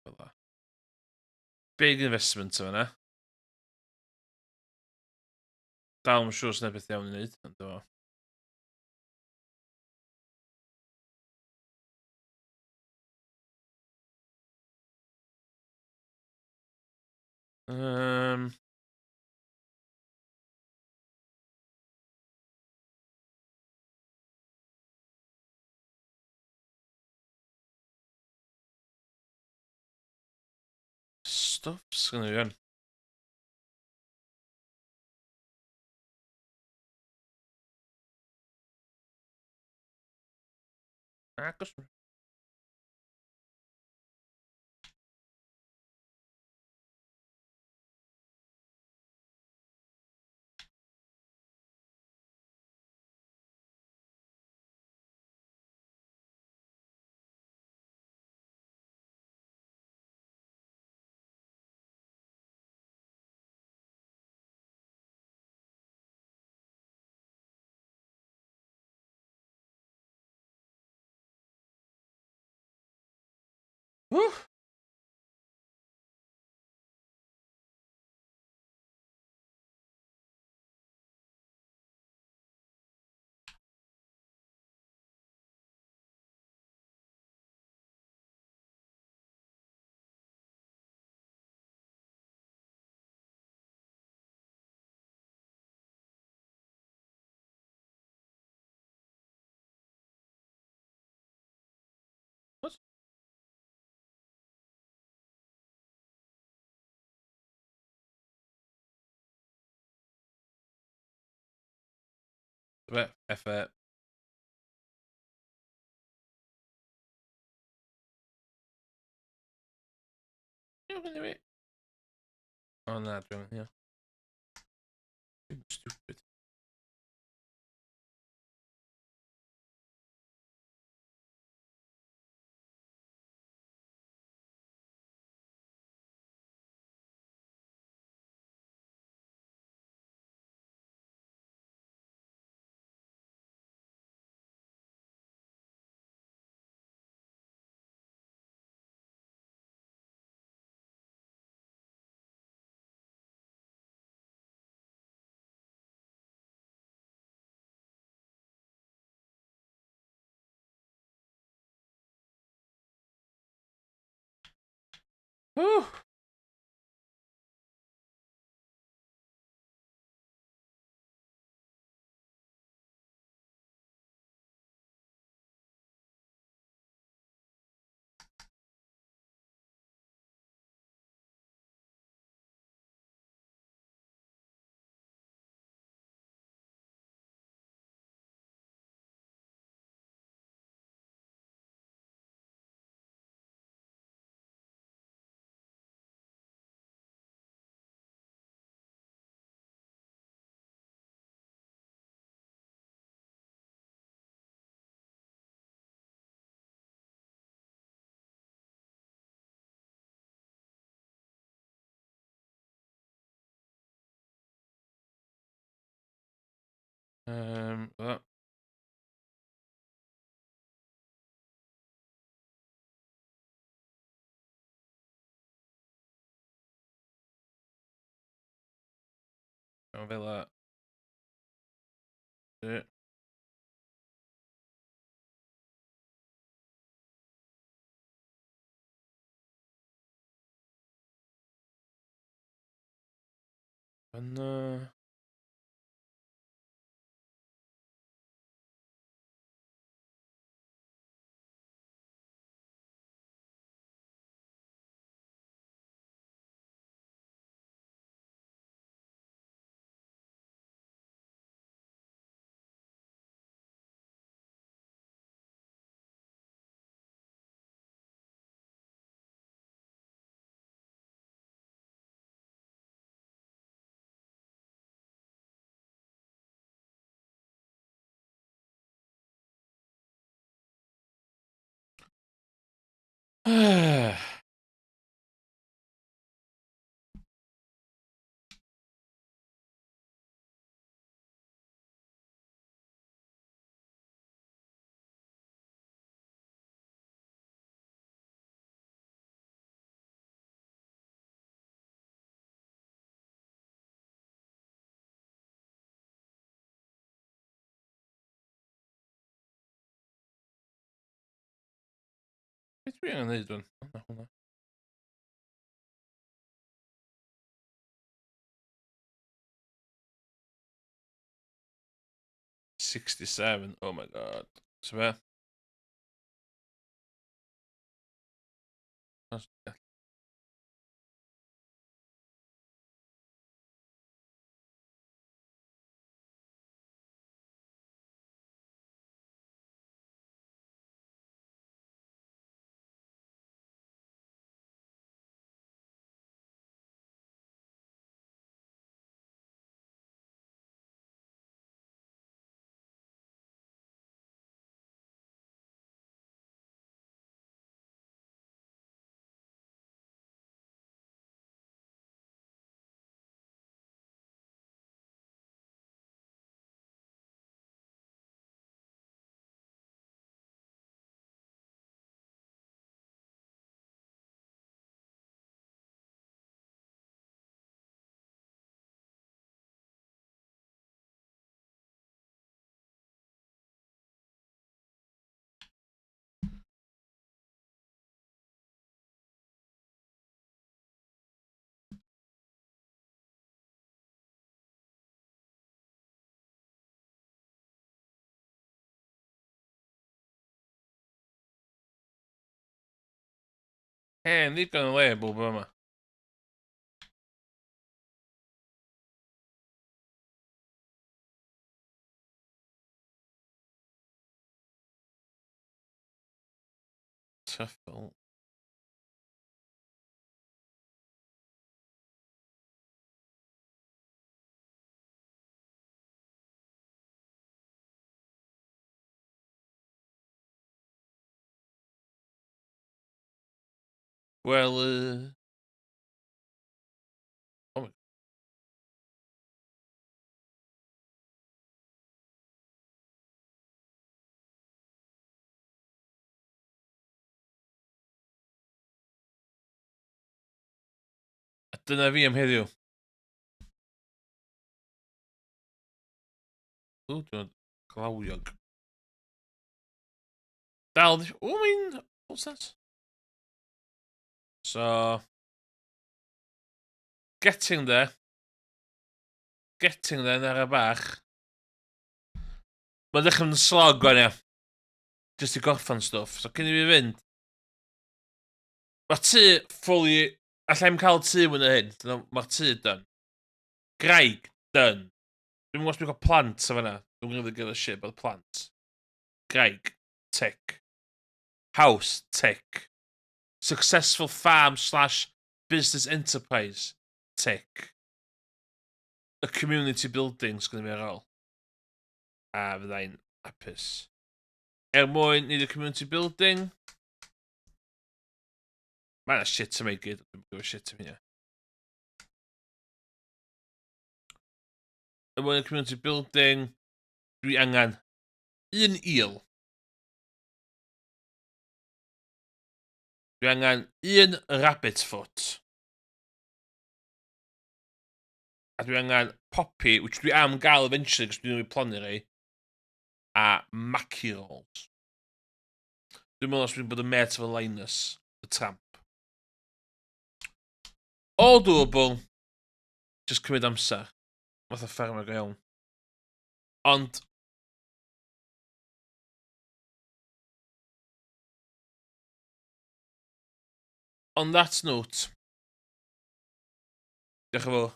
A: Fel that. Big investment yma. Dal yn siŵr sy'n beth iawn i wneud. Ond o. Stuffs gynnu fi gan. Agos. Be, effe. Oh na, dwi'n here. Stupid. Whew. That. Gaan we wel. En Beth dwi angen neud rwan? Hwnna. $67. Oh my god. So be? Hen ddigon o le bob yma. Shuffle. Wel, oh my... A dyna fi am heddiw. O, dwi'n glawiog. Dal, o, mae'n... What's that? So... Getting there. Getting there, ar y bach. Mae'n dechrau yn slog gwan ia. Just i gorffan stwff. So cyn i fi fynd. Mae'r tŷ fully... Alla i'm cael tŷ mwyn o hyn. Mae'r tŷ done. Graig, done. Dwi'n mwyn os dwi'n cael plant o fanna. Dwi'n really give a shit about the plant. Graig, tick. House, tick. Successful farm / business enterprise, tick. A community building's gonna be ar ôl. A fyddai'n hapus. Mwyn need a community building. Mae'n a shit to make it. Dwi'n gwybod shit am hynna. Mwyn a community building. Dwi angen un eel. Dwi angen un rabbit foot. A dwi angen poppy, which dwi am gael eventually, cos dwi'n mynd plannu rei. A mackerels. Dwi'n meddwl os dwi'n bod yn met efo Linus, y tramp. All doable. Just cymryd amser. Fath o ffermio go iawn. Ond... On that note... Diolch yn fawr.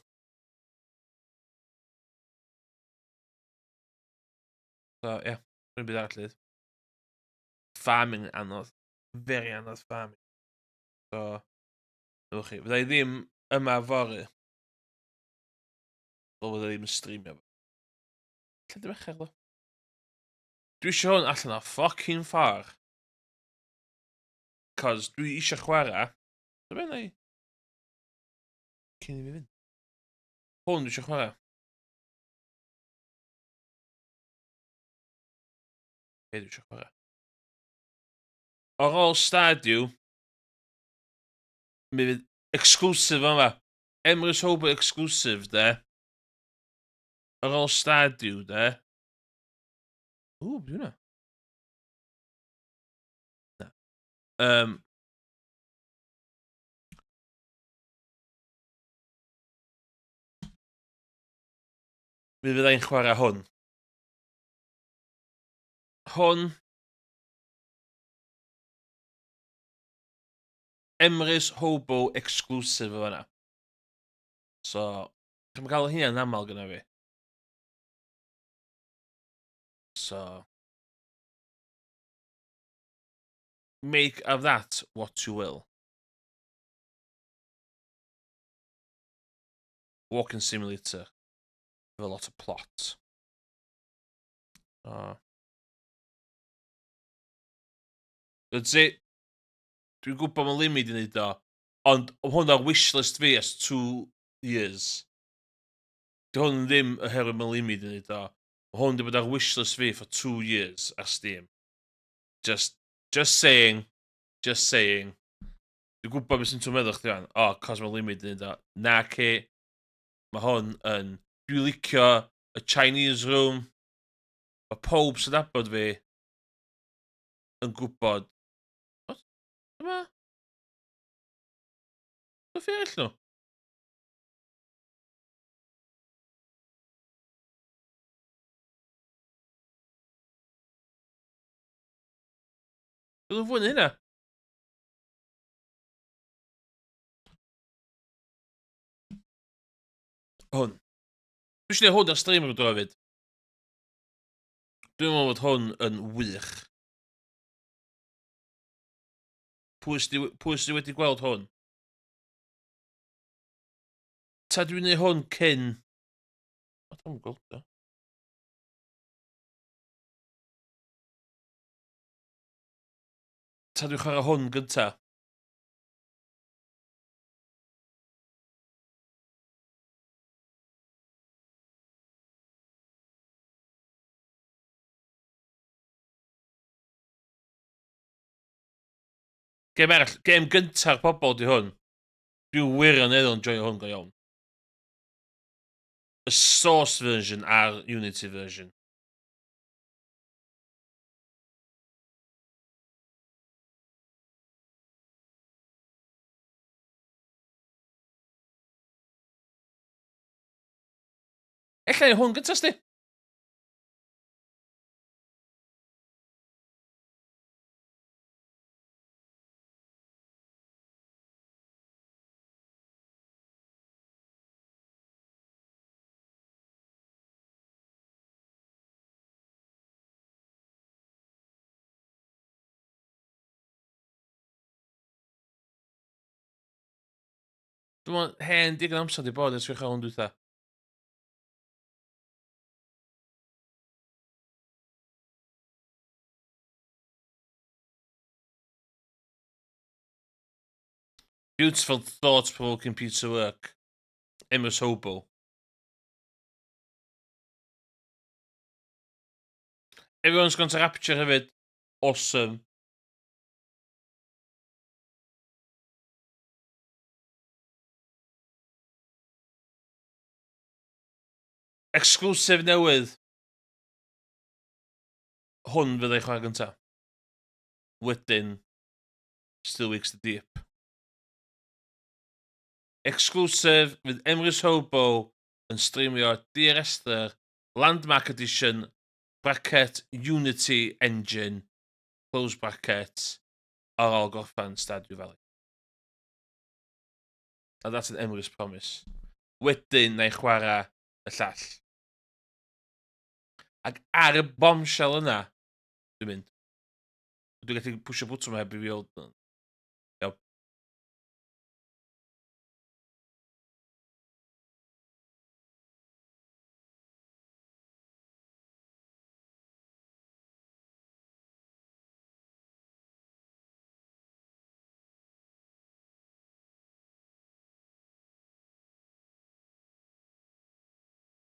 A: So, yeah. Dwi'n byd arall lyd. Farming anodd. Very anodd farming. So, ddewch chi. Fydda i ddim yma fory. Fel fydda i ddim yn streamio. Lle dim eich ddo? Dwi eisiau hwn allan o ffocin ffordd. Cos dwi eisiau chwarae. So be'n ei? Cyn i fi fynd. Hwn dwi eisiau chwarae. Be dwi eisiau chwarae? Ar ôl Stardew, mi fydd exclusive yma. Emrys Hobo exclusive, de. Ar ôl Stardew, de. Ww, beth hwnna? Na. Mi fyddai'n chwarae hwn. Hwn. Emrys Hobo exclusive o fanna. So, dwi'n cael hynna'n aml gyda fi. So, make of that what you will. Walking simulator with a lot of plot. That's it. Dwi'n gwybod mae'n limit i wneud o, ond hwn ar wishlist fi as 2 years. Di hwn ddim oherwydd mae'n limit i wneud o. Hwn di bod ar wishlist fi for 2 years ar Steam. Just saying. Just saying. Dwi'n gwybod beth sy'n ti'n meddwl chdi fan. Cos mae'n limit i wneud o. Na ci. Mae hwn yn... Dwi'n licio y Chinese room. Mae pob sy'n abod fi yn gwybod. Yma? Dwi'n ffeirill nhw? Dwi'n fwy na hynna. Hwn. Dwi'n siarad hwn ar stream yn dod fyd. Dwi'n meddwl bod hwn yn wych. Pwy sydd wedi gweld hwn? Ta dwi'n neud hwn cyn... O, dwi'n gweld o. Ta dwi'n chwarae hwn gynta? Gêm arall, gêm gynta'r pobol di hwn. Dwi'n wir yn meddwl yn joio hwn go iawn. Y Source version a'r Unity version. Ella i hwn gynta, sti? Dwi'n meddwl hen digon amser di bod ers wych hwn dwi'n Beautiful thought-provoking piece of work. Emrys Hobo. Everyone's gone to Rapture hefyd. Awesome. Exclusive newydd. Hwn fyddai chwarae gynta. Wedyn, Still Weeks the Deep. Exclusive with Emrys Hobo yn streamio Dear Esther, Landmark Edition, bracket Unity Engine, close bracket, ar ôl gorffan Stardew Valley. And that's an Emrys promise. Wedyn, na i chwarae y llall. Ac ar y bombshell yna, dwi'n mynd. Dwi'n gallu pwysio bwtwm heb i fi